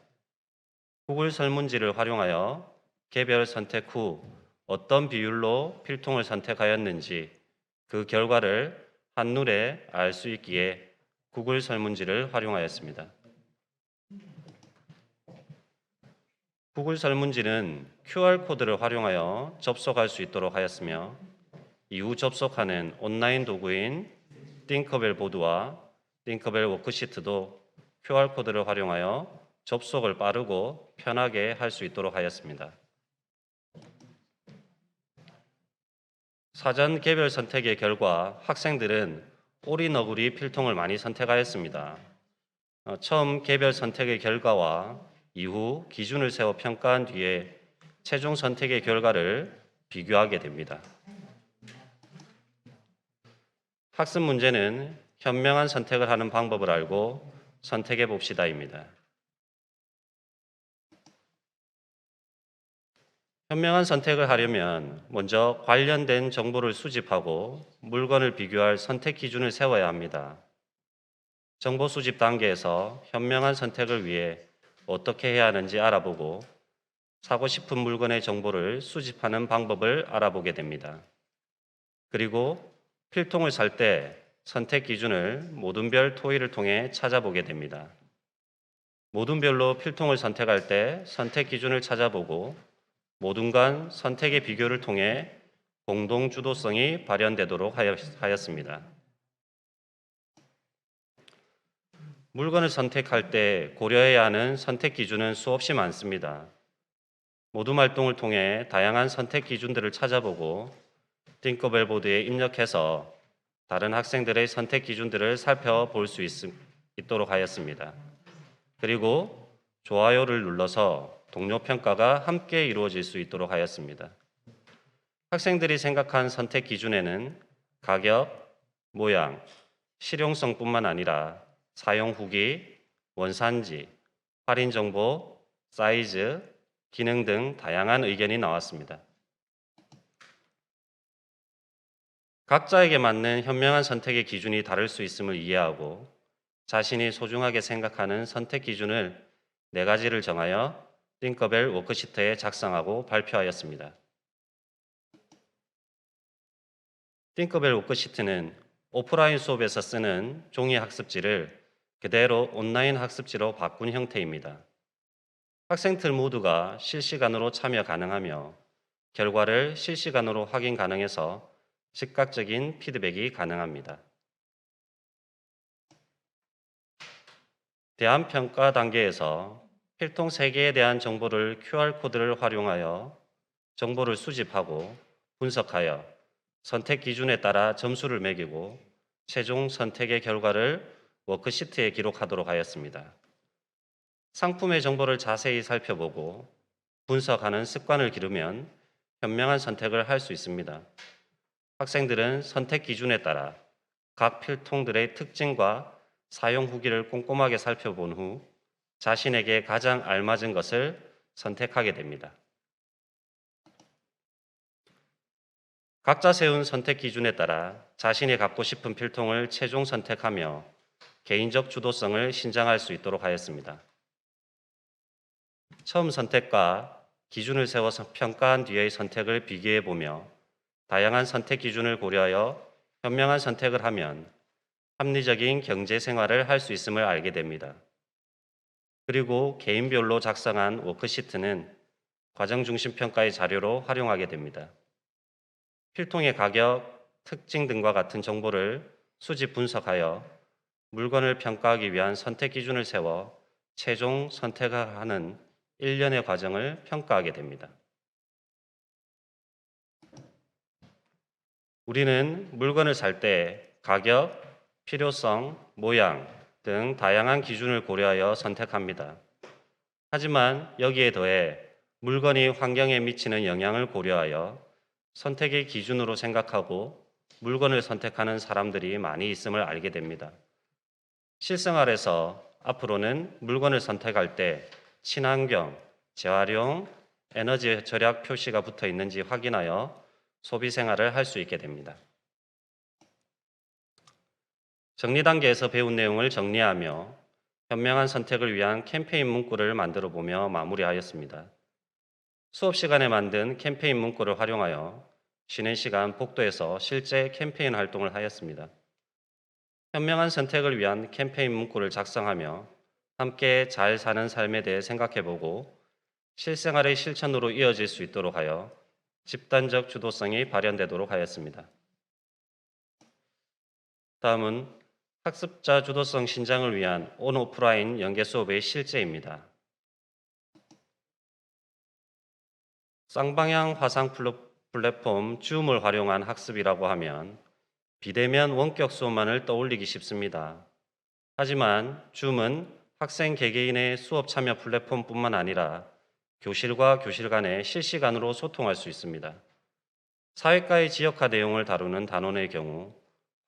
구글 설문지를 활용하여 개별 선택 후 어떤 비율로 필통을 선택하였는지 그 결과를 한눈에 알 수 있기에 구글 설문지를 활용하였습니다. 구글 설문지는 QR코드를 활용하여 접속할 수 있도록 하였으며 이후 접속하는 온라인 도구인 띵커벨 보드와 띵커벨 워크시트도 QR코드를 활용하여 접속을 빠르고 편하게 할 수 있도록 하였습니다. 사전 개별 선택의 결과 학생들은 오리너구리 필통을 많이 선택하였습니다. 처음 개별 선택의 결과와 이후 기준을 세워 평가한 뒤에 최종 선택의 결과를 비교하게 됩니다. 학습 문제는 현명한 선택을 하는 방법을 알고 선택해 봅시다입니다. 현명한 선택을 하려면 먼저 관련된 정보를 수집하고 물건을 비교할 선택 기준을 세워야 합니다. 정보 수집 단계에서 현명한 선택을 위해 어떻게 해야 하는지 알아보고 사고 싶은 물건의 정보를 수집하는 방법을 알아보게 됩니다. 그리고 필통을 살 때 선택 기준을 모둠별 토의를 통해 찾아보게 됩니다. 모둠별로 필통을 선택할 때 선택 기준을 찾아보고 모둠 간 선택의 비교를 통해 공동 주도성이 발현되도록 하였습니다. 물건을 선택할 때 고려해야 하는 선택 기준은 수없이 많습니다. 모둠 활동을 통해 다양한 선택 기준들을 찾아보고 띵커벨 보드에 입력해서 다른 학생들의 선택 기준들을 살펴볼 수 있도록 하였습니다. 그리고 좋아요를 눌러서 동료 평가가 함께 이루어질 수 있도록 하였습니다. 학생들이 생각한 선택 기준에는 가격, 모양, 실용성뿐만 아니라 사용 후기, 원산지, 할인 정보, 사이즈, 기능 등 다양한 의견이 나왔습니다. 각자에게 맞는 현명한 선택의 기준이 다를 수 있음을 이해하고 자신이 소중하게 생각하는 선택 기준을 4가지를 정하여 띵커벨 워크시트에 작성하고 발표하였습니다. 띵커벨 워크시트는 오프라인 수업에서 쓰는 종이 학습지를 그대로 온라인 학습지로 바꾼 형태입니다. 학생들 모두가 실시간으로 참여 가능하며 결과를 실시간으로 확인 가능해서 즉각적인 피드백이 가능합니다. 대안평가 단계에서 필통 3개에 대한 정보를 QR코드를 활용하여 정보를 수집하고 분석하여 선택 기준에 따라 점수를 매기고 최종 선택의 결과를 워크시트에 기록하도록 하였습니다. 상품의 정보를 자세히 살펴보고 분석하는 습관을 기르면 현명한 선택을 할 수 있습니다. 학생들은 선택 기준에 따라 각 필통들의 특징과 사용 후기를 꼼꼼하게 살펴본 후 자신에게 가장 알맞은 것을 선택하게 됩니다. 각자 세운 선택 기준에 따라 자신이 갖고 싶은 필통을 최종 선택하며 개인적 주도성을 신장할 수 있도록 하였습니다. 처음 선택과 기준을 세워서 평가한 뒤의 선택을 비교해 보며 다양한 선택 기준을 고려하여 현명한 선택을 하면 합리적인 경제 생활을 할 수 있음을 알게 됩니다. 그리고 개인별로 작성한 워크시트는 과정 중심 평가의 자료로 활용하게 됩니다. 필통의 가격, 특징 등과 같은 정보를 수집 분석하여 물건을 평가하기 위한 선택 기준을 세워 최종 선택하는 일련의 과정을 평가하게 됩니다. 우리는 물건을 살 때 가격, 필요성, 모양 등 다양한 기준을 고려하여 선택합니다. 하지만 여기에 더해 물건이 환경에 미치는 영향을 고려하여 선택의 기준으로 생각하고 물건을 선택하는 사람들이 많이 있음을 알게 됩니다. 실생활에서 앞으로는 물건을 선택할 때 친환경, 재활용, 에너지 절약 표시가 붙어 있는지 확인하여 소비 생활을 할 수 있게 됩니다. 정리 단계에서 배운 내용을 정리하며 현명한 선택을 위한 캠페인 문구를 만들어 보며 마무리하였습니다. 수업 시간에 만든 캠페인 문구를 활용하여 쉬는 시간 복도에서 실제 캠페인 활동을 하였습니다. 현명한 선택을 위한 캠페인 문구를 작성하며 함께 잘 사는 삶에 대해 생각해보고 실생활의 실천으로 이어질 수 있도록 하여 집단적 주도성이 발현되도록 하였습니다. 다음은 학습자 주도성 신장을 위한 온오프라인 연계 수업의 실제입니다. 쌍방향 화상 플랫폼 줌을 활용한 학습이라고 하면 비대면 원격 수업만을 떠올리기 쉽습니다. 하지만 줌은 학생 개개인의 수업 참여 플랫폼뿐만 아니라 교실과 교실 간에 실시간으로 소통할 수 있습니다. 사회과의 지역화 내용을 다루는 단원의 경우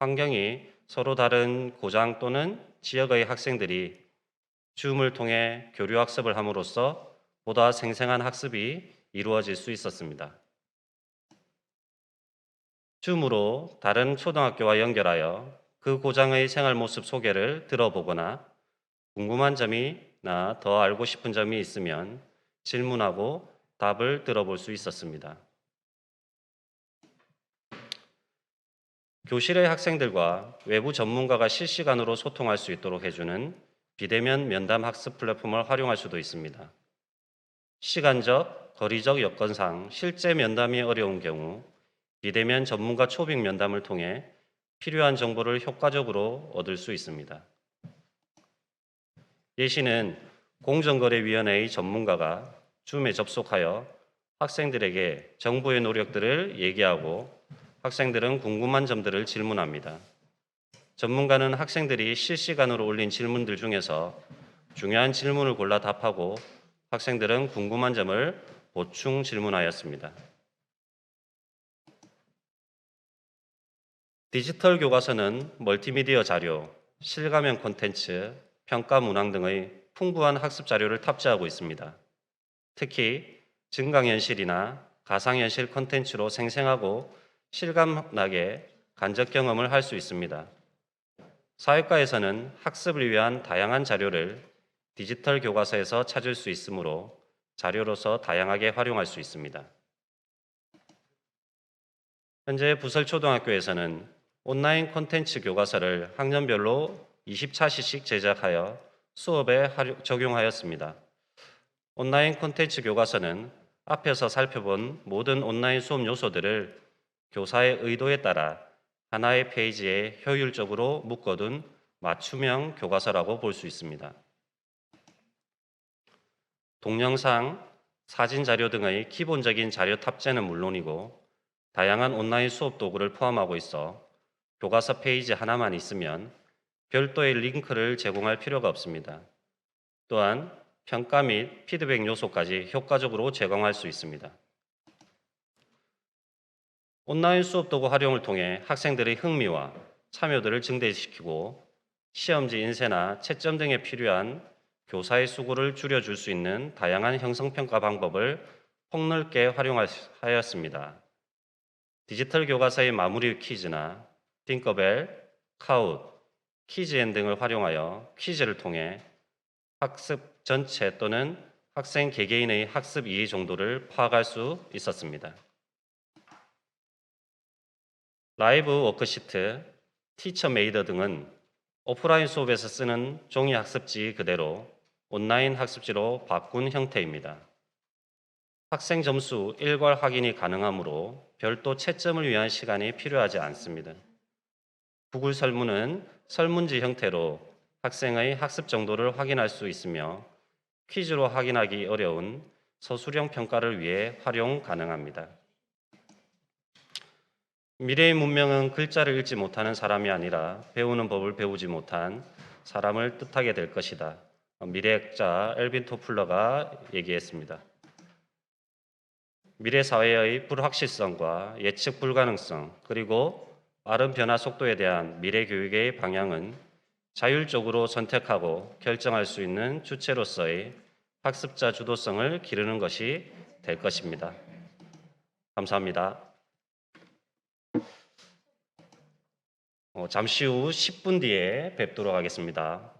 환경이 서로 다른 고장 또는 지역의 학생들이 줌을 통해 교류 학습을 함으로써 보다 생생한 학습이 이루어질 수 있었습니다. 줌으로 다른 초등학교와 연결하여 그 고장의 생활 모습 소개를 들어보거나 궁금한 점이나 더 알고 싶은 점이 있으면 질문하고 답을 들어볼 수 있었습니다. 교실의 학생들과 외부 전문가가 실시간으로 소통할 수 있도록 해주는 비대면 면담 학습 플랫폼을 활용할 수도 있습니다. 시간적, 거리적 여건상 실제 면담이 어려운 경우 비대면 전문가 초빙 면담을 통해 필요한 정보를 효과적으로 얻을 수 있습니다. 예시는 공정거래위원회의 전문가가 줌에 접속하여 학생들에게 정부의 노력들을 얘기하고 학생들은 궁금한 점들을 질문합니다. 전문가는 학생들이 실시간으로 올린 질문들 중에서 중요한 질문을 골라 답하고 학생들은 궁금한 점을 보충 질문하였습니다. 디지털 교과서는 멀티미디어 자료, 실가면 콘텐츠, 평가 문항 등의 풍부한 학습 자료를 탑재하고 있습니다. 특히 증강현실이나 가상현실 콘텐츠로 생생하고 실감나게 간접 경험을 할 수 있습니다. 사회과에서는 학습을 위한 다양한 자료를 디지털 교과서에서 찾을 수 있으므로 자료로서 다양하게 활용할 수 있습니다. 현재 부설초등학교에서는 온라인 콘텐츠 교과서를 학년별로 20차시씩 제작하여 수업에 적용하였습니다. 온라인 콘텐츠 교과서는 앞에서 살펴본 모든 온라인 수업 요소들을 교사의 의도에 따라 하나의 페이지에 효율적으로 묶어둔 맞춤형 교과서라고 볼 수 있습니다. 동영상, 사진 자료 등의 기본적인 자료 탑재는 물론이고 다양한 온라인 수업 도구를 포함하고 있어 교과서 페이지 하나만 있으면 별도의 링크를 제공할 필요가 없습니다. 또한 평가 및 피드백 요소까지 효과적으로 제공할 수 있습니다. 온라인 수업 도구 활용을 통해 학생들의 흥미와 참여도를 증대시키고 시험지 인쇄나 채점 등에 필요한 교사의 수고를 줄여줄 수 있는 다양한 형성평가 방법을 폭넓게 활용하였습니다. 디지털 교과서의 마무리 퀴즈나 팅커벨, 카웃, 퀴즈엔 등을 활용하여 퀴즈를 통해 학습 전체 또는 학생 개개인의 학습 이해 정도를 파악할 수 있었습니다. 라이브 워크시트, 티처메이더 등은 오프라인 수업에서 쓰는 종이 학습지 그대로 온라인 학습지로 바꾼 형태입니다. 학생 점수 일괄 확인이 가능하므로 별도 채점을 위한 시간이 필요하지 않습니다. 구글 설문은 설문지 형태로 학생의 학습 정도를 확인할 수 있으며 퀴즈로 확인하기 어려운 서술형 평가를 위해 활용 가능합니다. 미래의 문명은 글자를 읽지 못하는 사람이 아니라 배우는 법을 배우지 못한 사람을 뜻하게 될 것이다. 미래학자 엘빈 토플러가 얘기했습니다. 미래 사회의 불확실성과 예측 불가능성 그리고 빠른 변화 속도에 대한 미래 교육의 방향은 자율적으로 선택하고 결정할 수 있는 주체로서의 학습자 주도성을 기르는 것이 될 것입니다. 감사합니다. 잠시 후 10분 뒤에 뵙도록 하겠습니다.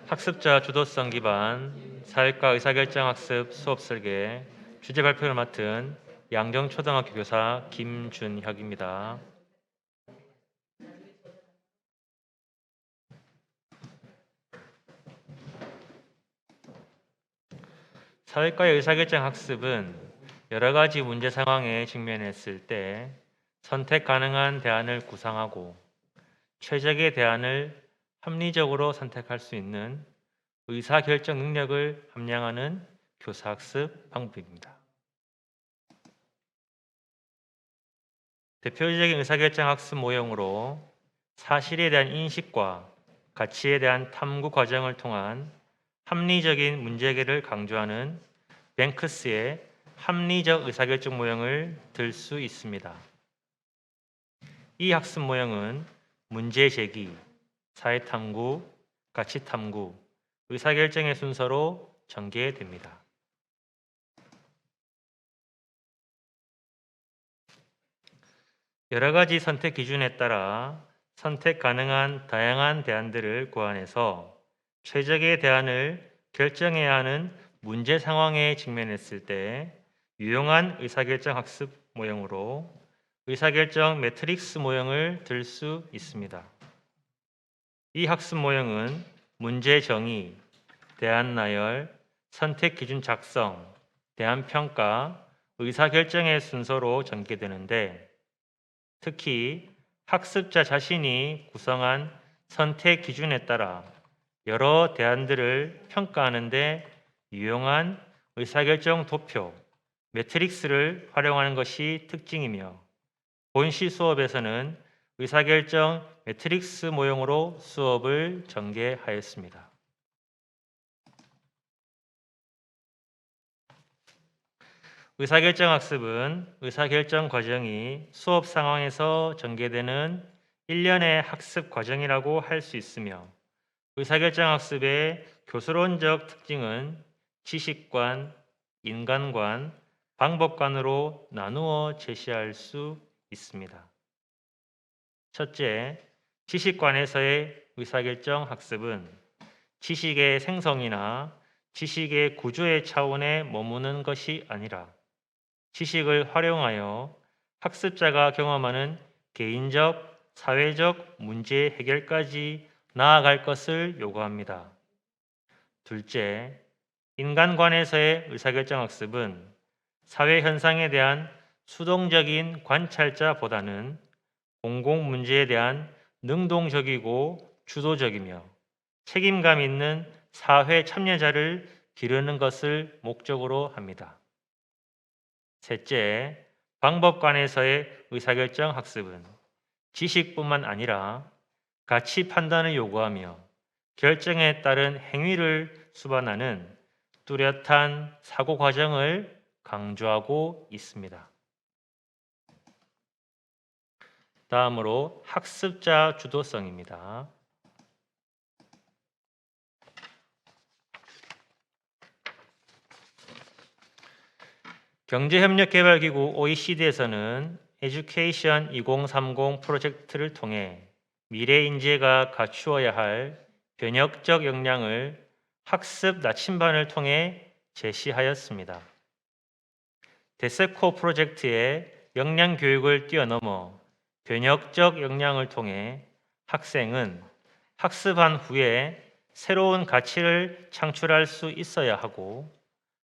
학습자 주도성 기반 사회과 의사결정 학습 수업 설계 주제 발표를 맡은 양정초등학교 교사 김준혁입니다. 사회과의 의사결정 학습은 여러 가지 문제 상황에 직면했을 때 선택 가능한 대안을 구상하고 최적의 대안을 합리적으로 선택할 수 있는 의사결정 능력을 함양하는 교사학습 방법입니다. 대표적인 의사결정 학습 모형으로 사실에 대한 인식과 가치에 대한 탐구 과정을 통한 합리적인 문제해결을 강조하는 뱅크스의 합리적 의사결정 모형을 들 수 있습니다. 이 학습 모형은 문제 제기, 사회 탐구, 가치 탐구, 의사결정의 순서로 전개됩니다. 여러 가지 선택 기준에 따라 선택 가능한 다양한 대안들을 고안해서 최적의 대안을 결정해야 하는 문제 상황에 직면했을 때 유용한 의사결정 학습 모형으로 의사결정 매트릭스 모형을 들 수 있습니다. 이 학습 모형은 문제 정의, 대안 나열, 선택 기준 작성, 대안 평가, 의사결정의 순서로 전개되는데 특히 학습자 자신이 구성한 선택 기준에 따라 여러 대안들을 평가하는 데 유용한 의사결정 도표, 매트릭스를 활용하는 것이 특징이며 본시 수업에서는 의사결정 매트릭스 모형으로 수업을 전개하였습니다. 의사결정 학습은 의사결정 과정이 수업 상황에서 전개되는 일련의 학습 과정이라고 할 수 있으며 의사결정 학습의 교수론적 특징은 지식관, 인간관, 방법관으로 나누어 제시할 수 있습니다. 첫째, 지식관에서의 의사결정 학습은 지식의 생성이나 지식의 구조의 차원에 머무는 것이 아니라 지식을 활용하여 학습자가 경험하는 개인적, 사회적 문제 해결까지 나아갈 것을 요구합니다. 둘째, 인간관에서의 의사결정 학습은 사회 현상에 대한 수동적인 관찰자보다는 공공 문제에 대한 능동적이고 주도적이며 책임감 있는 사회 참여자를 기르는 것을 목적으로 합니다. 셋째, 방법관에서의 의사결정 학습은 지식뿐만 아니라 가치 판단을 요구하며 결정에 따른 행위를 수반하는 뚜렷한 사고 과정을 강조하고 있습니다. 다음으로 학습자 주도성입니다. 경제협력개발기구 OECD에서는 에듀케이션 2030 프로젝트를 통해 미래 인재가 갖추어야 할 변혁적 역량을 학습 나침반을 통해 제시하였습니다. 데세코 프로젝트의 역량 교육을 뛰어넘어 변혁적 역량을 통해 학생은 학습한 후에 새로운 가치를 창출할 수 있어야 하고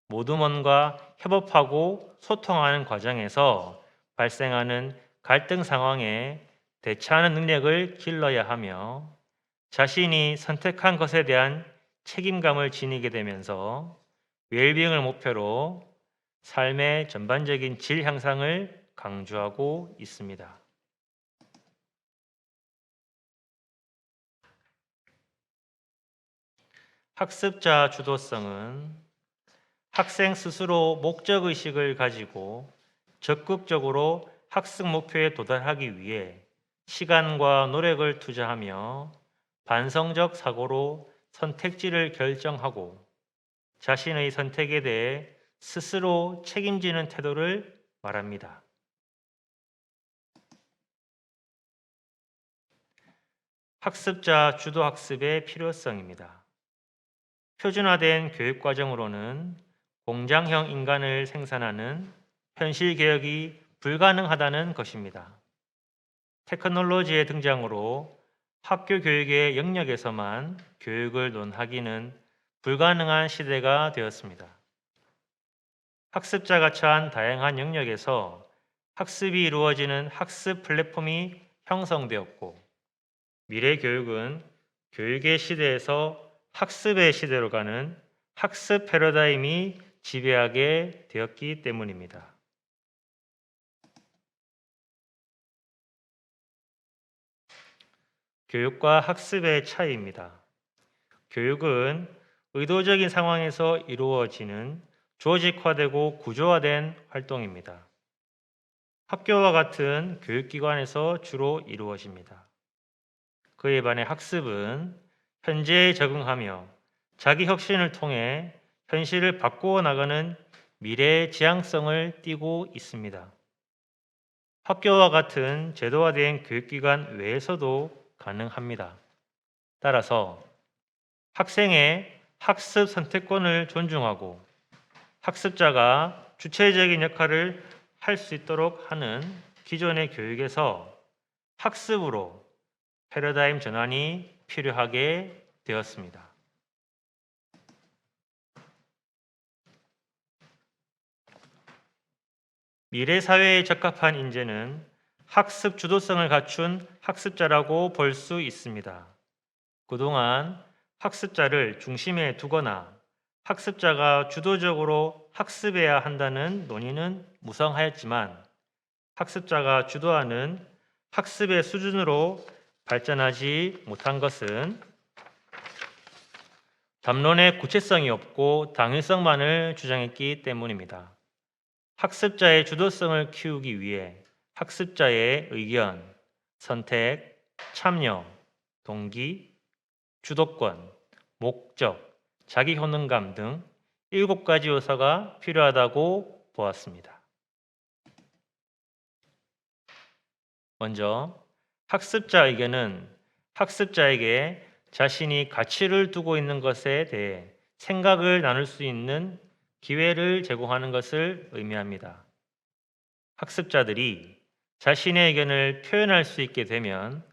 모두먼과 협업하고 소통하는 과정에서 발생하는 갈등 상황에 대처하는 능력을 길러야 하며 자신이 선택한 것에 대한 책임감을 지니게 되면서 웰빙을 목표로 삶의 전반적인 질 향상을 강조하고 있습니다. 학습자 주도성은 학생 스스로 목적의식을 가지고 적극적으로 학습 목표에 도달하기 위해 시간과 노력을 투자하며 반성적 사고로 선택지를 결정하고 자신의 선택에 대해 스스로 책임지는 태도를 말합니다. 학습자 주도 학습의 필요성입니다. 표준화된 교육과정으로는 공장형 인간을 생산하는 현실 개혁이 불가능하다는 것입니다. 테크놀로지의 등장으로 학교 교육의 영역에서만 교육을 논하기는 불가능한 시대가 되었습니다. 학습자가 처한 다양한 영역에서 학습이 이루어지는 학습 플랫폼이 형성되었고 미래 교육은 교육의 시대에서 학습의 시대로 가는 학습 패러다임이 지배하게 되었기 때문입니다. 교육과 학습의 차이입니다. 교육은 의도적인 상황에서 이루어지는 조직화되고 구조화된 활동입니다. 학교와 같은 교육기관에서 주로 이루어집니다. 그에 반해 학습은 현재에 적응하며 자기 혁신을 통해 현실을 바꾸어 나가는 미래의 지향성을 띠고 있습니다. 학교와 같은 제도화된 교육기관 외에서도 가능합니다. 따라서 학생의 학습 선택권을 존중하고 학습자가 주체적인 역할을 할 수 있도록 하는 기존의 교육에서 학습으로 패러다임 전환이 필요하게 되었습니다. 미래 사회에 적합한 인재는 학습 주도성을 갖춘 학습자라고 볼 수 있습니다. 그동안 학습자를 중심에 두거나 학습자가 주도적으로 학습해야 한다는 논의는 무성하였지만 학습자가 주도하는 학습의 수준으로 발전하지 못한 것은 담론의 구체성이 없고 당위성만을 주장했기 때문입니다. 학습자의 주도성을 키우기 위해 학습자의 의견, 선택, 참여, 동기, 주도권, 목적, 자기 효능감 등 7가지 요소가 필요하다고 보았습니다. 먼저 학습자 의견은 학습자에게 자신이 가치를 두고 있는 것에 대해 생각을 나눌 수 있는 기회를 제공하는 것을 의미합니다. 학습자들이 자신의 의견을 표현할 수 있게 되면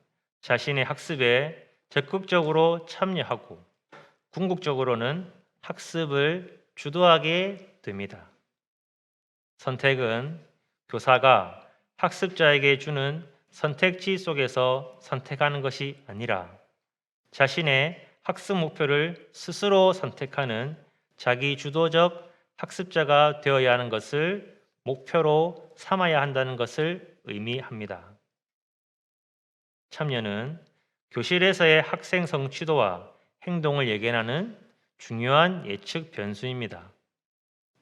자신의 학습에 적극적으로 참여하고 궁극적으로는 학습을 주도하게 됩니다. 선택은 교사가 학습자에게 주는 선택지 속에서 선택하는 것이 아니라 자신의 학습 목표를 스스로 선택하는 자기 주도적 학습자가 되어야 하는 것을 목표로 삼아야 한다는 것을 의미합니다. 참여는 교실에서의 학생 성취도와 행동을 예견하는 중요한 예측 변수입니다.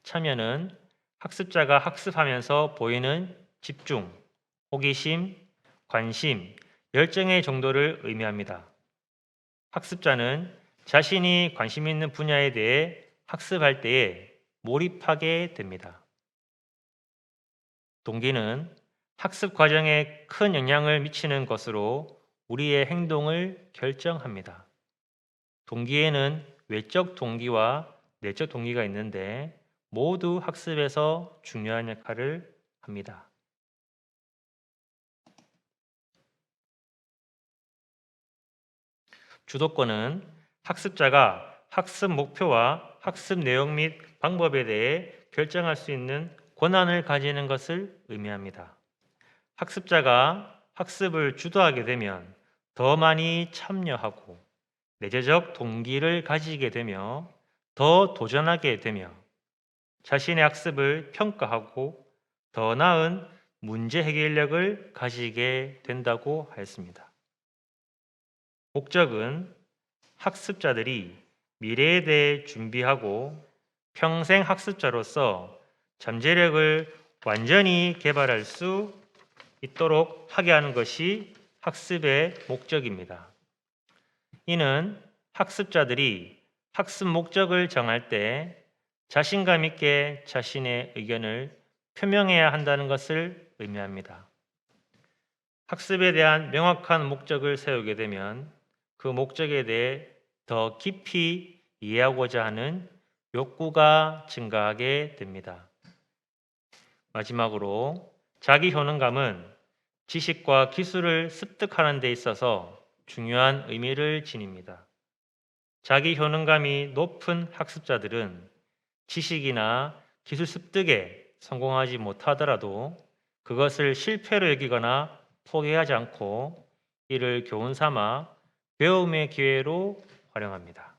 참여는 학습자가 학습하면서 보이는 집중, 호기심, 관심, 열정의 정도를 의미합니다. 학습자는 자신이 관심 있는 분야에 대해 학습할 때에 몰입하게 됩니다. 동기는 학습 과정에 큰 영향을 미치는 것으로 우리의 행동을 결정합니다. 동기에는 외적 동기와 내적 동기가 있는데 모두 학습에서 중요한 역할을 합니다. 주도권은 학습자가 학습 목표와 학습 내용 및 방법에 대해 결정할 수 있는 권한을 가지는 것을 의미합니다. 학습자가 학습을 주도하게 되면 더 많이 참여하고 내재적 동기를 가지게 되며 더 도전하게 되며 자신의 학습을 평가하고 더 나은 문제 해결력을 가지게 된다고 하였습니다. 목적은 학습자들이 미래에 대해 준비하고 평생 학습자로서 잠재력을 완전히 개발할 수 있도록 하게 하는 것이 학습의 목적입니다. 이는 학습자들이 학습 목적을 정할 때 자신감 있게 자신의 의견을 표명해야 한다는 것을 의미합니다. 학습에 대한 명확한 목적을 세우게 되면 그 목적에 대해 더 깊이 이해하고자 하는 욕구가 증가하게 됩니다. 마지막으로 자기 효능감은 지식과 기술을 습득하는 데 있어서 중요한 의미를 지닙니다. 자기 효능감이 높은 학습자들은 지식이나 기술 습득에 성공하지 못하더라도 그것을 실패로 여기거나 포기하지 않고 이를 교훈 삼아 배움의 기회로 활용합니다.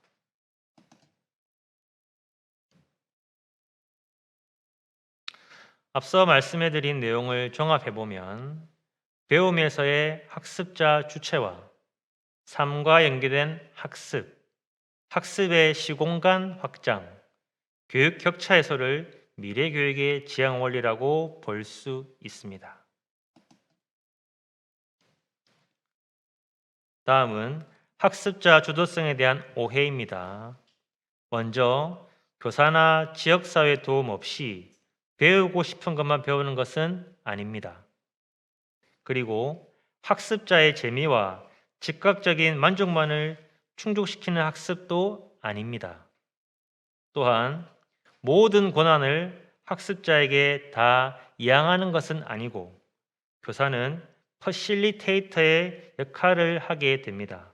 앞서 말씀해드린 내용을 종합해보면 배움에서의 학습자 주체와 삶과 연계된 학습, 학습의 시공간 확장, 교육 격차 해소를 미래 교육의 지향 원리라고 볼 수 있습니다. 다음은 학습자 주도성에 대한 오해입니다. 먼저 교사나 지역사회 도움 없이 배우고 싶은 것만 배우는 것은 아닙니다. 그리고 학습자의 재미와 즉각적인 만족만을 충족시키는 학습도 아닙니다. 또한 모든 권한을 학습자에게 다 이양하는 것은 아니고 교사는 퍼실리테이터의 역할을 하게 됩니다.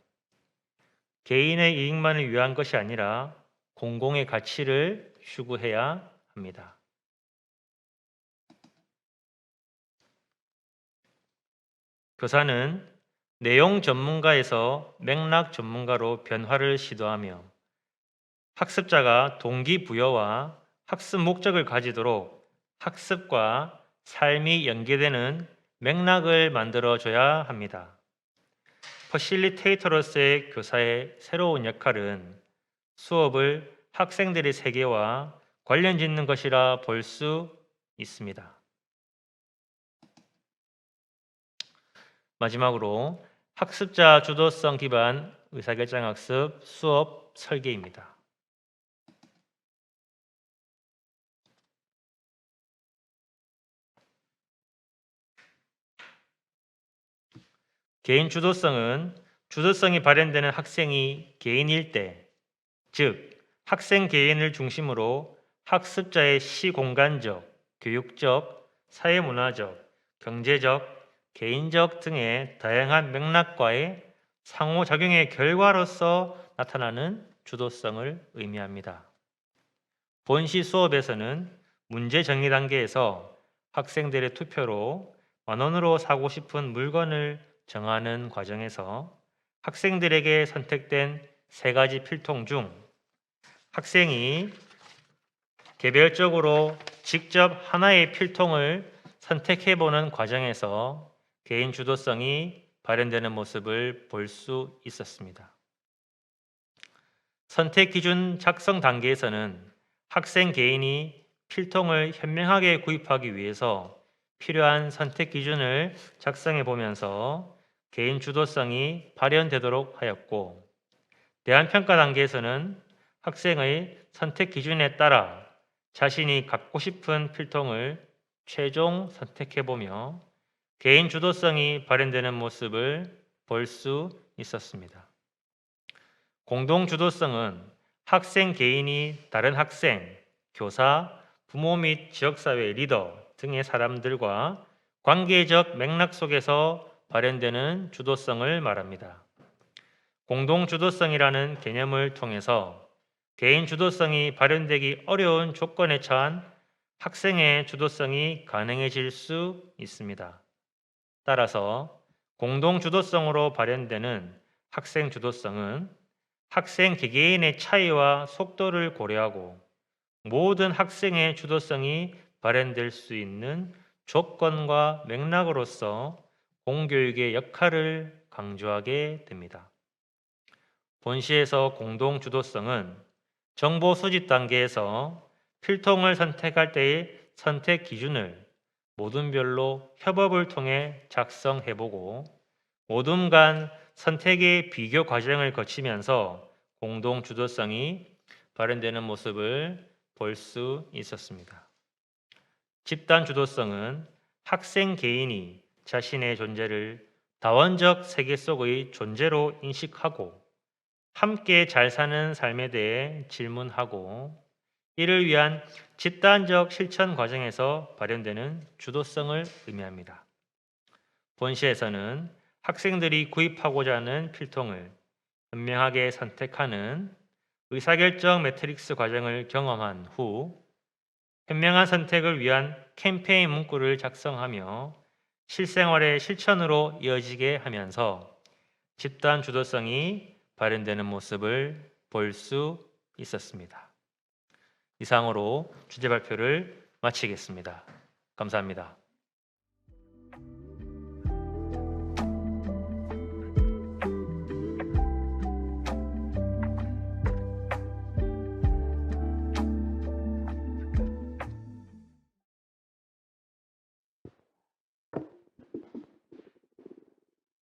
개인의 이익만을 위한 것이 아니라 공공의 가치를 추구해야 합니다. 교사는 내용 전문가에서 맥락 전문가로 변화를 시도하며 학습자가 동기부여와 학습 목적을 가지도록 학습과 삶이 연계되는 맥락을 만들어줘야 합니다. 퍼실리테이터로서의 교사의 새로운 역할은 수업을 학생들의 세계와 관련 짓는 것이라 볼 수 있습니다. 마지막으로 학습자 주도성 기반 의사결정 학습 수업 설계입니다. 개인 주도성은 주도성이 발현되는 학생이 개인일 때, 즉 학생 개인을 중심으로 학습자의 시공간적, 교육적, 사회문화적, 경제적, 개인적 등의 다양한 맥락과의 상호작용의 결과로서 나타나는 주도성을 의미합니다. 본시 수업에서는 문제 정리 단계에서 학생들의 투표로 만원으로 사고 싶은 물건을 정하는 과정에서 학생들에게 선택된 3가지 필통 중 학생이 개별적으로 직접 하나의 필통을 선택해보는 과정에서 개인 주도성이 발현되는 모습을 볼 수 있었습니다. 선택 기준 작성 단계에서는 학생 개인이 필통을 현명하게 구입하기 위해서 필요한 선택 기준을 작성해 보면서 개인 주도성이 발현되도록 하였고, 대안평가 단계에서는 학생의 선택 기준에 따라 자신이 갖고 싶은 필통을 최종 선택해 보며 개인 주도성이 발현되는 모습을 볼 수 있었습니다. 공동 주도성은 학생 개인이 다른 학생, 교사, 부모 및 지역사회 리더 등의 사람들과 관계적 맥락 속에서 발현되는 주도성을 말합니다. 공동 주도성이라는 개념을 통해서 개인 주도성이 발현되기 어려운 조건에 처한 학생의 주도성이 가능해질 수 있습니다. 따라서 공동 주도성으로 발현되는 학생 주도성은 학생 개개인의 차이와 속도를 고려하고 모든 학생의 주도성이 발현될 수 있는 조건과 맥락으로서 공교육의 역할을 강조하게 됩니다. 본시에서 공동 주도성은 정보 수집 단계에서 필통을 선택할 때의 선택 기준을 모둠별로 협업을 통해 작성해보고 모둠 간 선택의 비교 과정을 거치면서 공동 주도성이 발현되는 모습을 볼 수 있었습니다. 집단 주도성은 학생 개인이 자신의 존재를 다원적 세계 속의 존재로 인식하고 함께 잘 사는 삶에 대해 질문하고 이를 위한 집단적 실천 과정에서 발현되는 주도성을 의미합니다. 본시에서는 학생들이 구입하고자 하는 필통을 현명하게 선택하는 의사결정 매트릭스 과정을 경험한 후 현명한 선택을 위한 캠페인 문구를 작성하며 실생활의 실천으로 이어지게 하면서 집단 주도성이 발현되는 모습을 볼 수 있었습니다. 이상으로 주제 발표를 마치겠습니다. 감사합니다.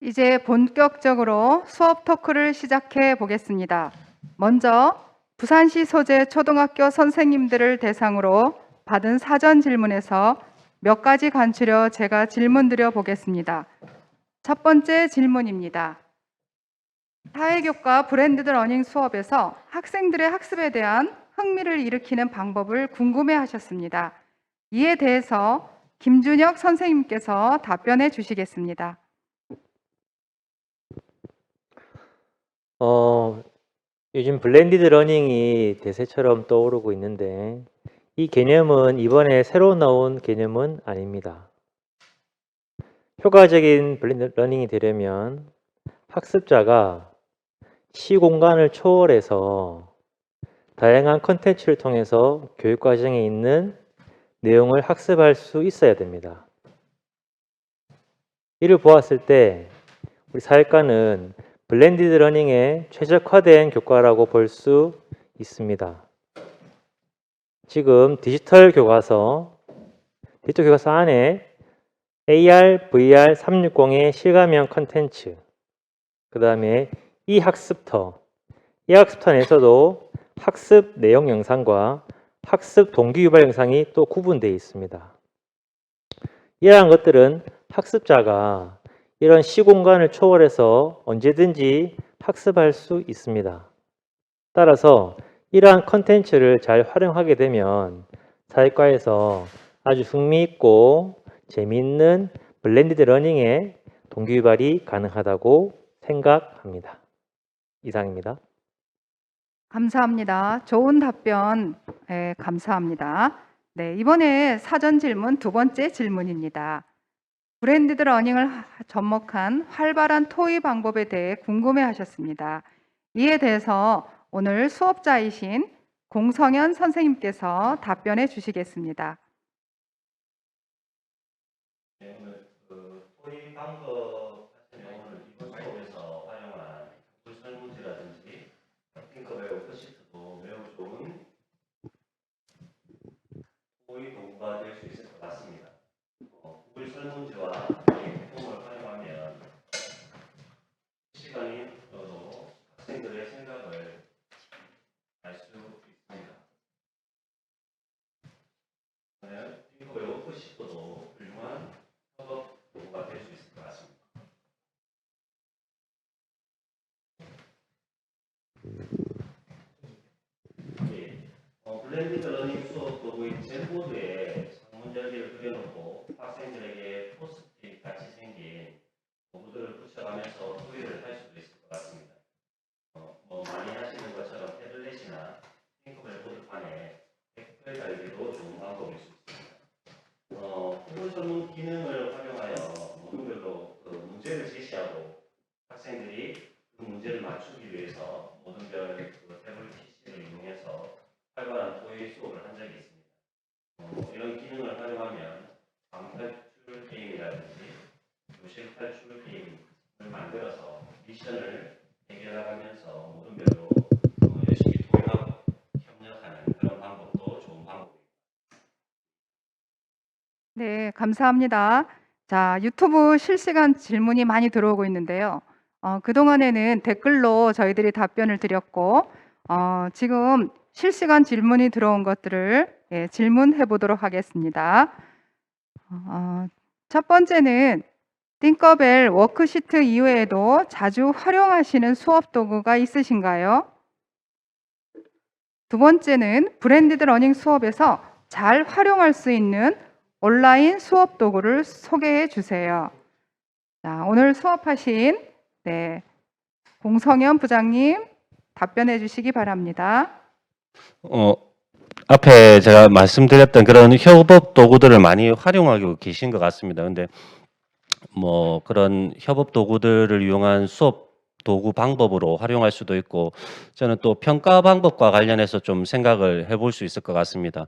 이제 본격적으로 수업 토크를 시작해 보겠습니다. 먼저 부산시 소재 초등학교 선생님들을 대상으로 받은 사전 질문에서 몇 가지 간추려 제가 질문 드려 보겠습니다. 첫 번째 질문입니다. 사회교과 브랜디드 러닝 수업에서 학생들의 학습에 대한 흥미를 일으키는 방법을 궁금해 하셨습니다. 이에 대해서 김준혁 선생님께서 답변해 주시겠습니다. 요즘 블렌디드 러닝이 대세처럼 떠오르고 있는데 이 개념은 이번에 새로 나온 개념은 아닙니다. 효과적인 블렌디드 러닝이 되려면 학습자가 시공간을 초월해서 다양한 컨텐츠를 통해서 교육 과정에 있는 내용을 학습할 수 있어야 됩니다. 이를 보았을 때 우리 사회과는 블렌디드 러닝에 최적화된 교과라고 볼 수 있습니다. 지금 디지털 교과서 안에 AR, VR 360의 실감형 컨텐츠, 그 다음에 이학습터 내에서도 학습 내용 영상과 학습 동기 유발 영상이 또 구분되어 있습니다. 이러한 것들은 학습자가 이런 시공간을 초월해서 언제든지 학습할 수 있습니다. 따라서 이러한 컨텐츠를 잘 활용하게 되면 사회과에서 아주 흥미있고 재미있는 블렌디드 러닝의 동기 유발이 가능하다고 생각합니다. 이상입니다. 감사합니다. 좋은 답변 감사합니다. 네, 이번에 사전 질문 두 번째 질문입니다. 브랜디드 러닝을 접목한 활발한 토의 방법에 대해 궁금해하셨습니다. 이에 대해서 오늘 수업자이신 공성현 선생님께서 답변해 주시겠습니다. 네, 오늘 토의 방법 같은 경우는 이번 수업에서 활용한 구글 설문지라든지 핑크벨 워크시트도 매우 좋은 토의 도구가 될 수 있을 것 같습니다. 구글 설문지와 폼을 활용하면 시간이 들어도 학생들의 생각을 알 수 있습니다. 핑크벨 워크시트도 훌륭한 협업 도구가 될 수 있을 것 같습니다. 블렌디드 러닝 수업 도구인 젠보드에 상문절기를 그려놓고 학생들에게 포스트잇 같이 생긴 도구들을 붙여가면서 토의를 할 수도 있을 것 같습니다. 많이 하시는 것처럼 태블릿이나 핑크벨 보드판에 댓글 달기도 좋은 방법일 수 있습니다. 구글 설문 기능을 활용하여 모둠별로 문제를 제시하고 학생들이 그 문제를 맞추기 위해서 모둠별 태블릿 PC를 이용해서 활발한 토의 수업을 한 적이 있습니다. 이런 기능을 활용하면 방탈출 게임이라든지 교실 탈출 게임을 만들어서 미션을 해결하면서 모둠별로 열심히 토의하고 협력하는 그런 방법도 좋은 방법입니다. 네, 감사합니다. 자, 유튜브 실시간 질문이 많이 들어오고 있는데요. 그동안에는 댓글로 저희들이 답변을 드렸고, 지금 실시간 질문이 들어온 것들을 질문해 보도록 하겠습니다. 첫 번째는 띵커벨 워크시트 이외에도 자주 활용하시는 수업 도구가 있으신가요? 두 번째는 브랜디드 러닝 수업에서 잘 활용할 수 있는 온라인 수업 도구를 소개해 주세요. 자, 오늘 수업하신 공성현 부장님 답변해 주시기 바랍니다. 앞에 제가 말씀드렸던 그런 협업 도구들을 많이 활용하고 계신 것 같습니다. 근데 그런 협업 도구들을 이용한 수업 도구 방법으로 활용할 수도 있고, 저는 또 평가 방법과 관련해서 좀 생각을 해볼 수 있을 것 같습니다.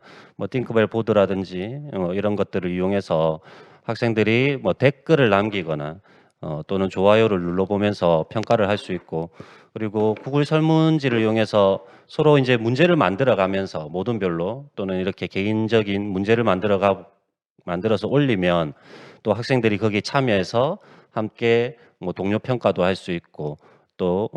띵크벨 보드라든지 이런 것들을 이용해서 학생들이 댓글을 남기거나 또는 좋아요를 눌러보면서 평가를 할 수 있고, 그리고 구글 설문지를 이용해서 서로 이제 문제를 만들어가면서 모둠별로 또는 이렇게 개인적인 문제를 만들어서 올리면 또 학생들이 거기에 참여해서 함께 동료 평가도 할 수 있고, 또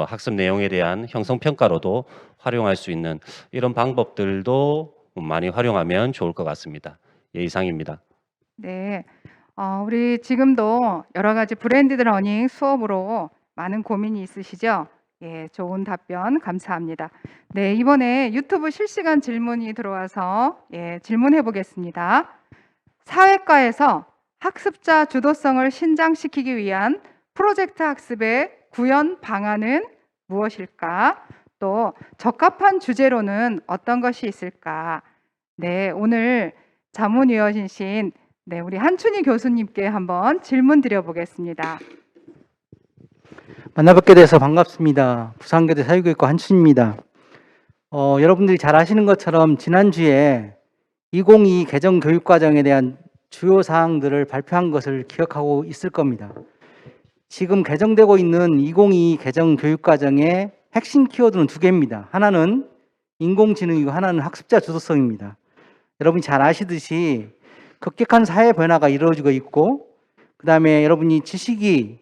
학습 내용에 대한 형성 평가로도 활용할 수 있는 이런 방법들도 많이 활용하면 좋을 것 같습니다. 예, 이상입니다. 네, 우리 지금도 여러 가지 브랜디드 러닝 수업으로 많은 고민이 있으시죠? 예, 좋은 답변 감사합니다. 네, 이번에 유튜브 실시간 질문이 들어와서 질문해 보겠습니다. 사회과에서 학습자 주도성을 신장시키기 위한 프로젝트 학습의 구현 방안은 무엇일까? 또 적합한 주제로는 어떤 것이 있을까? 네, 오늘 자문위원이신 우리 한춘희 교수님께 한번 질문 드려보겠습니다. 만나뵙게 돼서 반갑습니다. 부산교대 사회교육과 한춘입니다. 여러분들이 잘 아시는 것처럼 지난주에 2022 개정 교육과정에 대한 주요 사항들을 발표한 것을 기억하고 있을 겁니다. 지금 개정되고 있는 2022 개정 교육과정의 핵심 키워드는 두 개입니다. 하나는 인공지능이고 하나는 학습자 주도성입니다. 여러분이 잘 아시듯이 급격한 사회 변화가 이루어지고 있고, 그 다음에 여러분이 지식이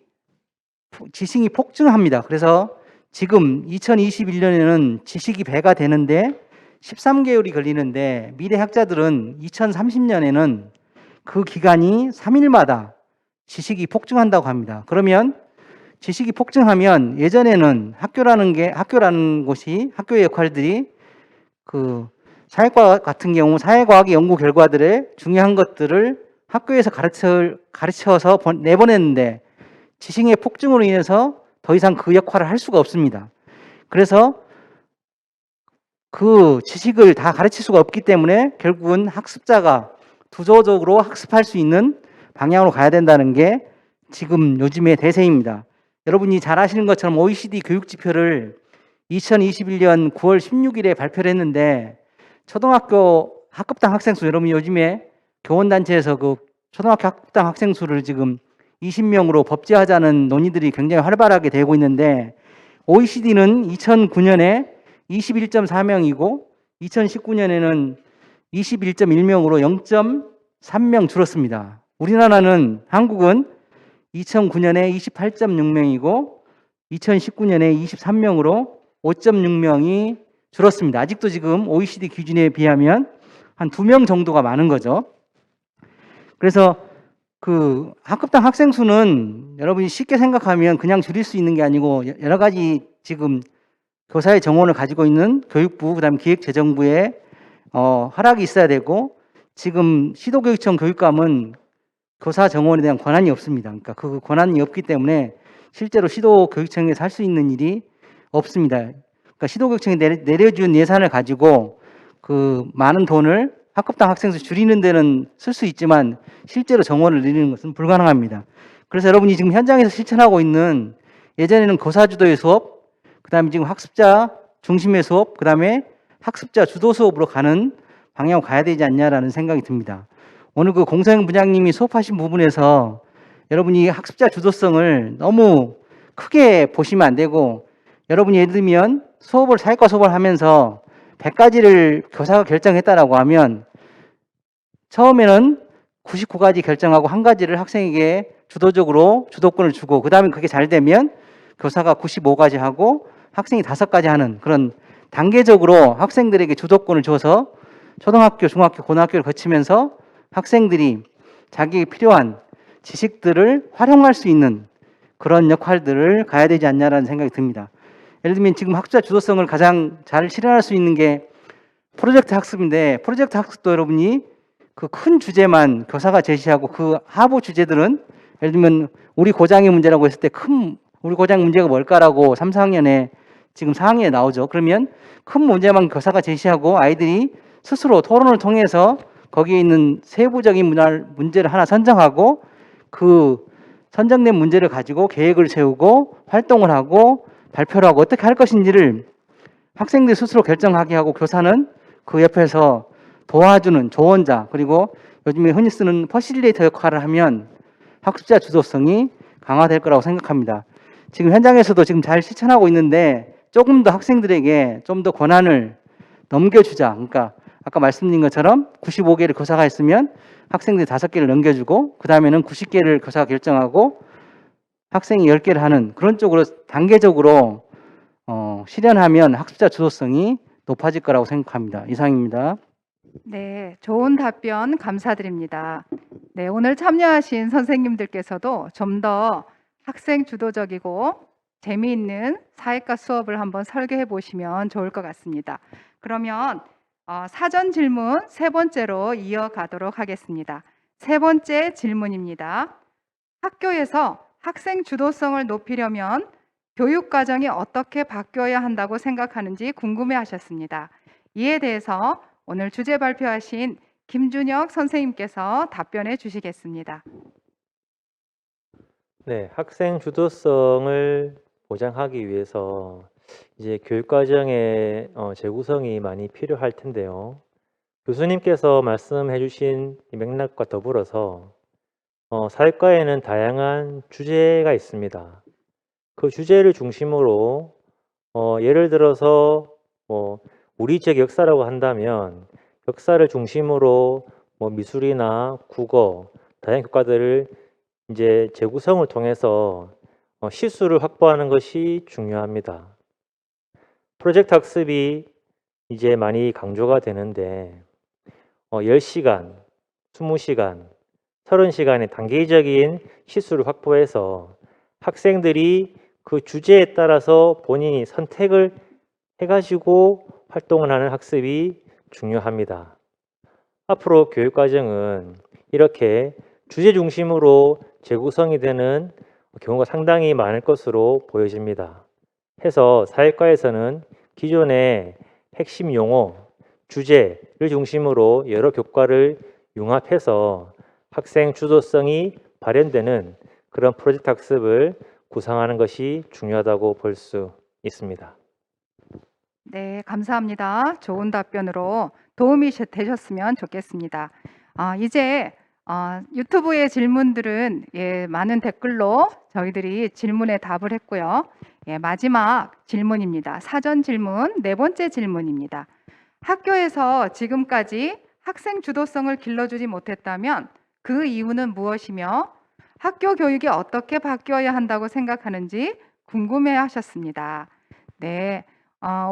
폭증합니다. 그래서 지금 2021년에는 지식이 배가 되는데 13개월이 걸리는데, 미래 학자들은 2030년에는 그 기간이 3일마다 지식이 폭증한다고 합니다. 그러면 지식이 폭증하면 예전에는 학교라는 곳이, 학교의 역할들이 사회과 같은 경우 사회과학의 연구 결과들의 중요한 것들을 학교에서 가르쳐서 내보냈는데, 지식의 폭증으로 인해서 더 이상 그 역할을 할 수가 없습니다. 그래서 그 지식을 다 가르칠 수가 없기 때문에 결국은 학습자가 두조적으로 학습할 수 있는 방향으로 가야 된다는 게 지금 요즘의 대세입니다. 여러분이 잘 아시는 것처럼 OECD 교육지표를 2021년 9월 16일에 발표를 했는데 초등학교 학급당 학생 수, 여러분이 요즘에 교원단체에서 그 초등학교 학급당 학생 수를 지금 20명으로 법제하자는 논의들이 굉장히 활발하게 되고 있는데 OECD는 2009년에 21.4명이고 2019년에는 21.1명으로 0.3명 줄었습니다. 우리나라는 한국은 2009년에 28.6명이고 2019년에 23명으로 5.6명이 줄었습니다. 아직도 지금 OECD 기준에 비하면 한 2명 정도가 많은 거죠. 그래서 그 학급당 학생 수는 여러분이 쉽게 생각하면 그냥 줄일 수 있는 게 아니고 여러 가지 지금 교사의 정원을 가지고 있는 교육부, 그다음 기획재정부의 허락이 있어야 되고 지금 시도교육청 교육감은 교사 정원에 대한 권한이 없습니다. 그러니까 그 권한이 없기 때문에 실제로 시도교육청에서 할 수 있는 일이 없습니다. 그러니까 시도교육청이 내려준 예산을 가지고 그 많은 돈을 학급당 학생 수 줄이는 데는 쓸 수 있지만 실제로 정원을 늘리는 것은 불가능합니다. 그래서 여러분이 지금 현장에서 실천하고 있는 예전에는 교사 주도의 수업, 그다음에 지금 학습자 중심의 수업, 그다음에 학습자 주도 수업으로 가는 방향으로 가야 되지 않냐라는 생각이 듭니다. 오늘 그 공서영 부장님이 수업하신 부분에서 여러분이 학습자 주도성을 너무 크게 보시면 안 되고 여러분이 예를 들면 사회과 수업을 하면서 100가지를 교사가 결정했다라고 하면 처음에는 99가지 결정하고 한 가지를 학생에게 주도적으로 주도권을 주고 그 다음에 그게 잘 되면 교사가 95가지 하고 학생이 5가지 하는 그런 단계적으로 학생들에게 주도권을 줘서 초등학교, 중학교, 고등학교를 거치면서 학생들이 자기에 필요한 지식들을 활용할 수 있는 그런 역할들을 가야 되지 않냐라는 생각이 듭니다. 예를 들면 지금 학습자 주도성을 가장 잘 실현할 수 있는 게 프로젝트 학습인데 프로젝트 학습도 여러분이 그 큰 주제만 교사가 제시하고 그 하부 주제들은 예를 들면 우리 고장의 문제라고 했을 때 우리 고장 문제가 뭘까라고 3, 4학년에 지금 4학년에 나오죠. 그러면 큰 문제만 교사가 제시하고 아이들이 스스로 토론을 통해서 거기에 있는 세부적인 문제를 하나 선정하고 그 선정된 문제를 가지고 계획을 세우고 활동을 하고 발표를 하고 어떻게 할 것인지를 학생들 스스로 결정하게 하고 교사는 그 옆에서 도와주는 조언자 그리고 요즘에 흔히 쓰는 퍼실리에이터 역할을 하면 학습자 주도성이 강화될 거라고 생각합니다. 지금 현장에서도 지금 잘 실천하고 있는데 조금 더 학생들에게 좀 더 권한을 넘겨주자. 그러니까 아까 말씀드린 것처럼 95개를 교사가 했으면 학생들이 5개를 넘겨주고 그 다음에는 90개를 교사가 결정하고 학생이 10개를 하는 그런 쪽으로 단계적으로 실현하면 학습자 주도성이 높아질 거라고 생각합니다. 이상입니다. 네, 좋은 답변 감사드립니다. 네, 오늘 참여하신 선생님들께서도 좀 더 학생 주도적이고 재미있는 사회과 수업을 한번 설계해 보시면 좋을 것 같습니다. 그러면 사전 질문 3번째로 이어가도록 하겠습니다. 3번째 질문입니다. 학교에서 학생 주도성을 높이려면 교육 과정이 어떻게 바뀌어야 한다고 생각하는지 궁금해 하셨습니다. 이에 대해서 오늘 주제 발표하신 김준혁 선생님께서 답변해 주시겠습니다. 네, 학생 주도성을 보장하기 위해서 이제 교육 과정의 재구성이 많이 필요할 텐데요. 교수님께서 말씀해 주신 이 맥락과 더불어서 사회과에는 다양한 주제가 있습니다. 그 주제를 중심으로 예를 들어서 우리 지역 역사라고 한다면 역사를 중심으로 미술이나 국어, 다양한 교과들을 이제 재구성을 통해서 시수를 확보하는 것이 중요합니다. 프로젝트 학습이 이제 많이 강조가 되는데 10시간, 20시간, 30시간의 단계적인 시수를 확보해서 학생들이 그 주제에 따라서 본인이 선택을 해가지고 활동을 하는 학습이 중요합니다. 앞으로 교육과정은 이렇게 주제 중심으로 재구성이 되는 경우가 상당히 많을 것으로 보여집니다. 해서 사회과에서는 기존에 핵심 용어, 주제를 중심으로 여러 교과를 융합해서 학생 주도성이 발현되는 그런 프로젝트 학습을 구상하는 것이 중요하다고 볼 수 있습니다. 네, 감사합니다. 좋은 답변으로 도움이 되셨으면 좋겠습니다. 이제 유튜브의 질문들은 많은 댓글로 저희들이 질문에 답을 했고요. 마지막 질문입니다. 사전 질문, 네 번째 질문입니다. 학교에서 지금까지 학생 주도성을 길러주지 못했다면 그 이유는 무엇이며 학교 교육이 어떻게 바뀌어야 한다고 생각하는지 궁금해 하셨습니다. 네,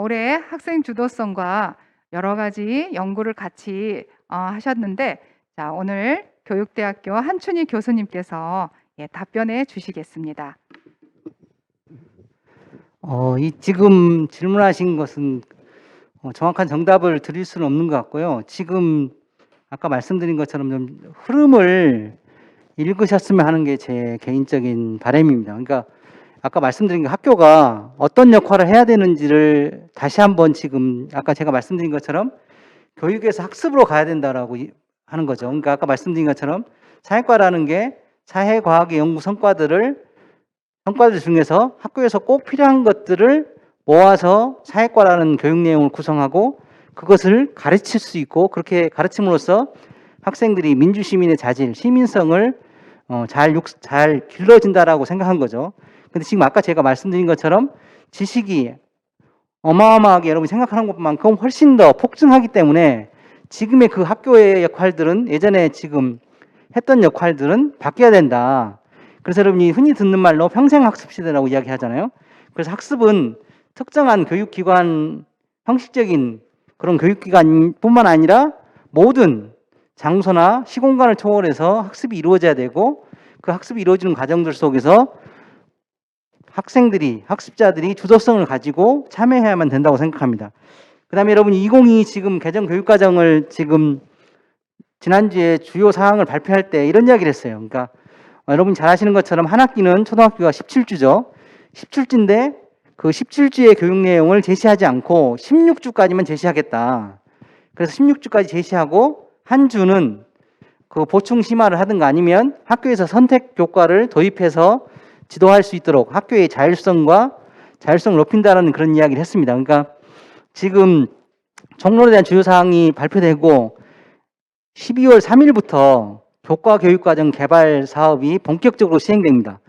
올해 학생 주도성과 여러 가지 연구를 같이 하셨는데, 자, 오늘 교육대학교 한춘희 교수님께서 답변해 주시겠습니다. 이 지금 질문하신 것은 정확한 정답을 드릴 수는 없는 것 같고요. 지금 아까 말씀드린 것처럼 좀 흐름을 읽으셨으면 하는 게 제 개인적인 바람입니다. 그러니까 아까 말씀드린 게 학교가 어떤 역할을 해야 되는지를 다시 한번 지금 아까 제가 말씀드린 것처럼 교육에서 학습으로 가야 된다라고 하는 거죠. 그러니까 아까 말씀드린 것처럼 사회과라는 게 사회과학의 연구 성과들 중에서 학교에서 꼭 필요한 것들을 모아서 사회과라는 교육 내용을 구성하고 그것을 가르칠 수 있고 그렇게 가르침으로써 학생들이 민주시민의 자질, 시민성을 잘 길러진다라고 생각한 거죠. 근데 지금 아까 제가 말씀드린 것처럼 지식이 어마어마하게 여러분이 생각하는 것만큼 훨씬 더 폭증하기 때문에 지금의 그 학교의 역할들은 예전에 지금 했던 역할들은 바뀌어야 된다. 그래서 여러분이 흔히 듣는 말로 평생학습 시대라고 이야기하잖아요. 그래서 학습은 특정한 교육기관, 형식적인 그런 교육기관뿐만 아니라 모든 장소나 시공간을 초월해서 학습이 이루어져야 되고 그 학습이 이루어지는 과정들 속에서 학습자들이 주도성을 가지고 참여해야만 된다고 생각합니다. 그 다음에 여러분 2022 지금 개정 교육과정을 지금 지난주에 주요 사항을 발표할 때 이런 이야기를 했어요. 그러니까 여러분 잘 아시는 것처럼 한 학기는 초등학교가 17주죠. 17주인데 그 17주의 교육 내용을 제시하지 않고 16주까지만 제시하겠다. 그래서 16주까지 제시하고 한 주는 그 보충 심화를 하든가 아니면 학교에서 선택 교과를 도입해서 지도할 수 있도록 학교의 자율성을 높인다는 그런 이야기를 했습니다. 그러니까 지금 총론에 대한 주요 사항이 발표되고 12월 3일부터 교과 교육과정 개발 사업이 본격적으로 시행됩니다.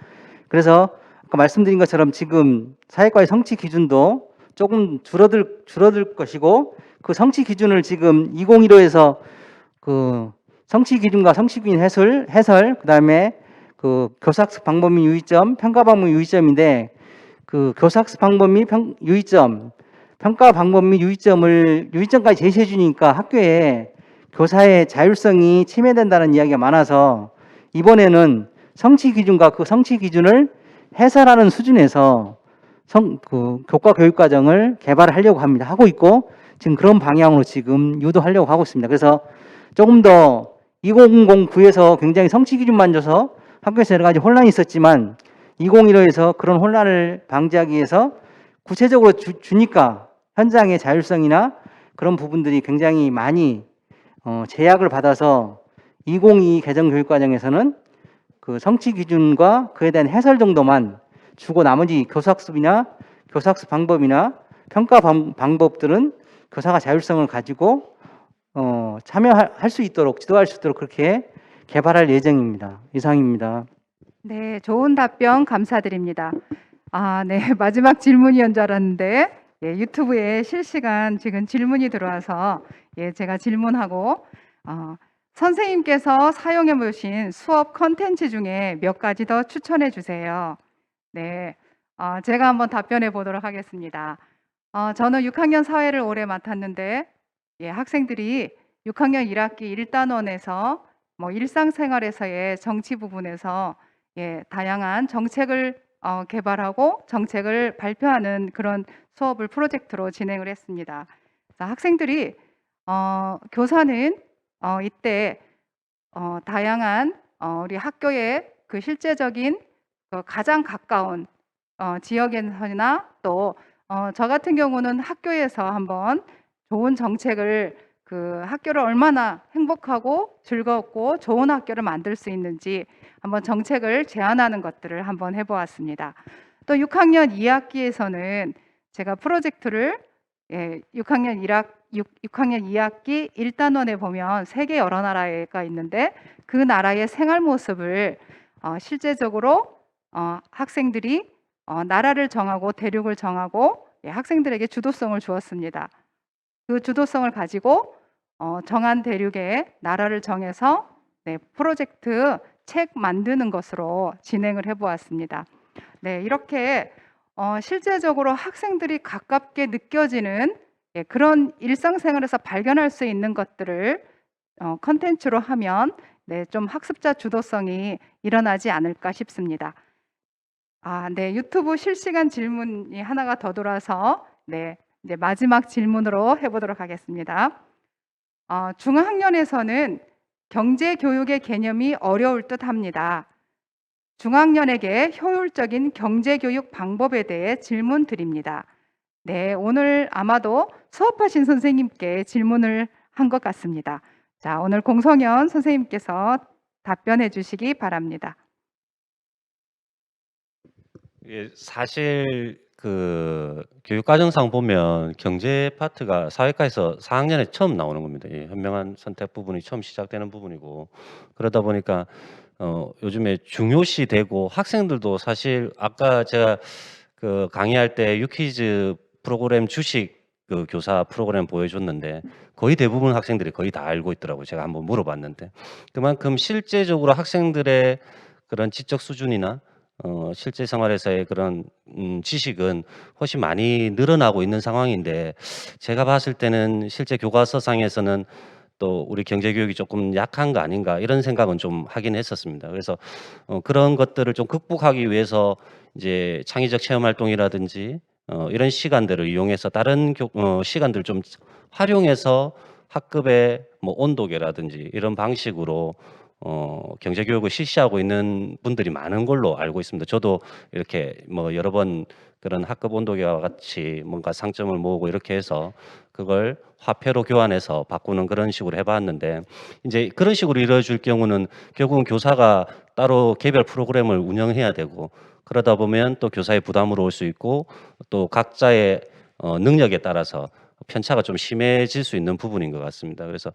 그래서 아까 말씀드린 것처럼 지금 사회과의 성취 기준도 조금 줄어들 것이고 그 성취 기준을 지금 2015에서 그 성취 기준과 성취 기준 해설 그다음에 그 교사학습 방법 및 유의점, 평가 방법 및 유의점인데 그 교사학습 방법 및 유의점, 평가 방법 및 유의점까지 제시해 주니까 학교에 교사의 자율성이 침해된다는 이야기가 많아서 이번에는 성취 기준과 그 성취 기준을 해설하는 수준에서 그 교과 교육 과정을 개발하려고 합니다. 하고 있고 지금 그런 방향으로 지금 유도하려고 하고 있습니다. 그래서 조금 더 2009에서 굉장히 성취 기준만 줘서 학교에서 여러 가지 혼란이 있었지만 2015에서 그런 혼란을 방지하기 위해서 구체적으로 주니까 현장의 자율성이나 그런 부분들이 굉장히 많이 제약을 받아서 2022 개정 교육과정에서는 그 성취 기준과 그에 대한 해설 정도만 주고 나머지 교사학습이나 교사학습 방법이나 평가 방법들은 교사가 자율성을 가지고 참여할 수 있도록 지도할 수 있도록 그렇게 개발할 예정입니다. 이상입니다. 네, 좋은 답변 감사드립니다. 네, 마지막 질문이었는 줄 알았는데 유튜브에 실시간 지금 질문이 들어와서 제가 질문하고 선생님께서 사용해 보신 수업 컨텐츠 중에 몇 가지 더 추천해 주세요. 네, 제가 한번 답변해 보도록 하겠습니다. 저는 6학년 사회를 오래 맡았는데 학생들이 6학년 1학기 1단원에서 일상생활에서의 정치 부분에서 다양한 정책을 개발하고 정책을 발표하는 그런 수업을 프로젝트로 진행을 했습니다. 학생들이 교사는 이때 다양한 우리 학교의 그 실제적인 가장 가까운 지역에서나 또 저 같은 경우는 학교에서 한번 좋은 정책을 그 학교를 얼마나 행복하고 즐겁고 좋은 학교를 만들 수 있는지 한번 정책을 제안하는 것들을 한번 해보았습니다. 또 6학년 2학기에서는 제가 프로젝트를 6학년 2학기 1단원에 보면 세계 여러 나라가 있는데 그 나라의 생활 모습을 실제적으로 학생들이 나라를 정하고 대륙을 정하고 학생들에게 주도성을 주었습니다. 그 주도성을 가지고 정한 대륙의 나라를 정해서 프로젝트 책 만드는 것으로 진행을 해보았습니다. 네, 이렇게 실제적으로 학생들이 가깝게 느껴지는 그런 일상생활에서 발견할 수 있는 것들을 컨텐츠로 하면 좀 학습자 주도성이 일어나지 않을까 싶습니다. 네, 유튜브 실시간 질문이 하나가 더 돌아서 이제 마지막 질문으로 해보도록 하겠습니다. 중학년에서는 경제 교육의 개념이 어려울 듯합니다. 중학년에게 효율적인 경제 교육 방법에 대해 질문 드립니다. 네, 오늘 아마도 수업하신 선생님께 질문을 한 것 같습니다. 자, 오늘 공성현 선생님께서 답변해 주시기 바랍니다. 예, 사실 그 교육과정상 보면 경제 파트가 사회과에서 4학년에 처음 나오는 겁니다. 이 현명한 선택 부분이 처음 시작되는 부분이고, 그러다 보니까 요즘에 중요시 되고, 학생들도 사실 아까 제가 그 강의할 때 유퀴즈 프로그램 주식 그 교사 프로그램 보여줬는데 거의 대부분 학생들이 거의 다 알고 있더라고요. 제가 한번 물어봤는데 그만큼 실제적으로 학생들의 그런 지적 수준이나 실제 생활에서의 그런 지식은 훨씬 많이 늘어나고 있는 상황인데, 제가 봤을 때는 실제 교과서상에서는 또 우리 경제교육이 조금 약한 거 아닌가 이런 생각은 좀 하긴 했었습니다. 그래서 그런 것들을 좀 극복하기 위해서 이제 창의적 체험활동이라든지 이런 시간들을 이용해서 다른 시간들 좀 활용해서 학급의 뭐 온도계라든지 이런 방식으로 경제교육을 실시하고 있는 분들이 많은 걸로 알고 있습니다. 저도 이렇게 뭐 여러 번 그런 학급 온도계와 같이 뭔가 상점을 모으고 이렇게 해서 그걸 화폐로 교환해서 바꾸는 그런 식으로 해봤는데, 이제 그런 식으로 이루어질 경우는 결국은 교사가 따로 개별 프로그램을 운영해야 되고, 그러다 보면 또 교사의 부담으로 올 수 있고, 또 각자의 능력에 따라서 편차가 좀 심해질 수 있는 부분인 것 같습니다. 그래서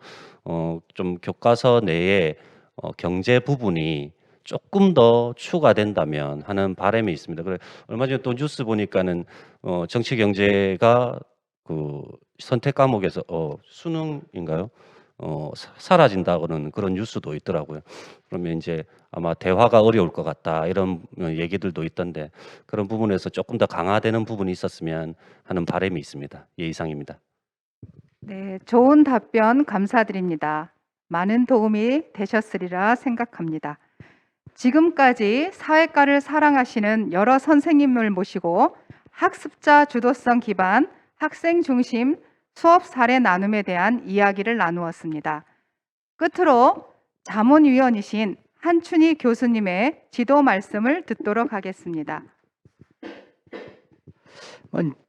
좀 교과서 내에 경제 부분이 조금 더 추가된다면 하는 바람이 있습니다. 그래 얼마 전에 또 뉴스 보니까는 정치 경제가 그 선택 과목에서 수능인가요? 사라진다고는 그런 뉴스도 있더라고요. 그러면 이제 아마 대화가 어려울 것 같다 이런 얘기들도 있던데, 그런 부분에서 조금 더 강화되는 부분이 있었으면 하는 바람이 있습니다. 예, 이상입니다. 네, 좋은 답변 감사드립니다. 많은 도움이 되셨으리라 생각합니다. 지금까지 사회과를 사랑하시는 여러 선생님을 모시고 학습자 주도성 기반 학생 중심 수업 사례 나눔에 대한 이야기를 나누었습니다. 끝으로 자문위원이신 한춘희 교수님의 지도 말씀을 듣도록 하겠습니다.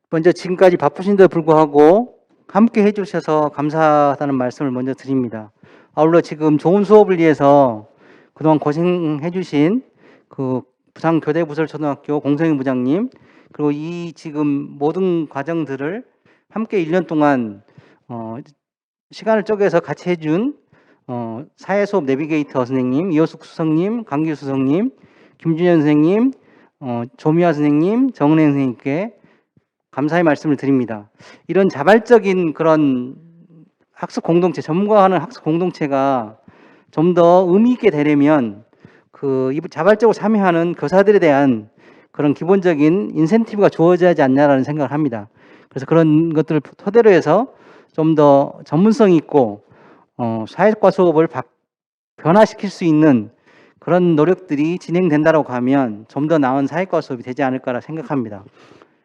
먼저 지금까지 바쁘신데도 불구하고 함께 해주셔서 감사하다는 말씀을 먼저 드립니다. 아울러 지금 좋은 수업을 위해서 그동안 고생해주신 그 부산교대부설초등학교 공성희 부장님, 그리고 이 지금 모든 과정들을 함께 1년 동안 시간을 쪼개서 같이 해준 사회수업 내비게이터 선생님, 이호숙 수석님, 강규 수석님, 김준현 선생님, 조미화 선생님, 정은혜 선생님께 감사의 말씀을 드립니다. 이런 자발적인 그런 학습 공동체, 전문가하는 학습 공동체가 좀 더 의미 있게 되려면 그 자발적으로 참여하는 교사들에 대한 그런 기본적인 인센티브가 주어져야 하지 않냐라는 생각을 합니다. 그래서 그런 것들을 토대로 해서 좀 더 전문성 있고 사회과 수업을 변화시킬 수 있는 그런 노력들이 진행된다고 하면 좀 더 나은 사회과 수업이 되지 않을까라 생각합니다.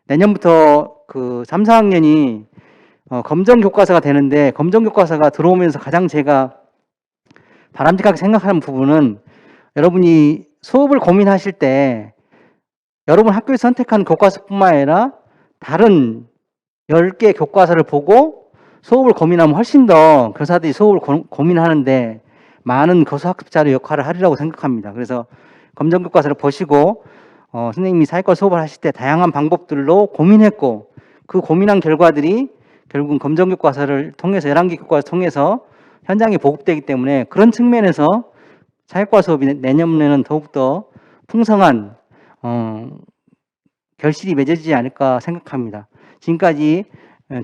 내년부터 그 3, 4학년이 검정 교과서가 되는데, 검정 교과서가 들어오면서 가장 제가 바람직하게 생각하는 부분은, 여러분이 수업을 고민하실 때 여러분 학교에서 선택한 교과서뿐만 아니라 다른 10개 교과서를 보고 수업을 고민하면 훨씬 더 교사들이 수업을 고민하는데 많은 교수학습자의 역할을 하리라고 생각합니다. 그래서 검정교과서를 보시고 선생님이 사회과 수업을 하실 때 다양한 방법들로 고민했고 그 고민한 결과들이 결국은 검정교과서를 통해서 11개 교과서를 통해서 현장에 보급되기 때문에 그런 측면에서 사회과 수업이 내년에는 더욱더 풍성한 결실이 맺어지지 않을까 생각합니다. 지금까지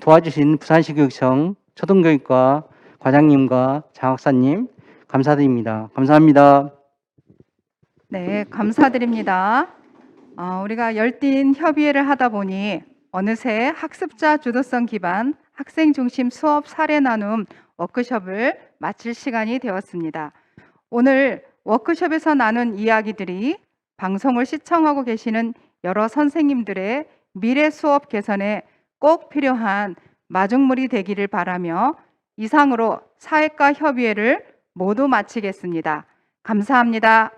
도와주신 부산시 교육청 초등교육과 과장님과 장학사님 감사드립니다. 감사합니다. 네, 감사드립니다. 우리가 열띤 협의회를 하다 보니 어느새 학습자 주도성 기반 학생 중심 수업 사례 나눔 워크숍을 마칠 시간이 되었습니다. 오늘 워크숍에서 나눈 이야기들이 방송을 시청하고 계시는 여러 선생님들의 미래 수업 개선에 꼭 필요한 마중물이 되기를 바라며 이상으로 사회과 협의회를 모두 마치겠습니다. 감사합니다.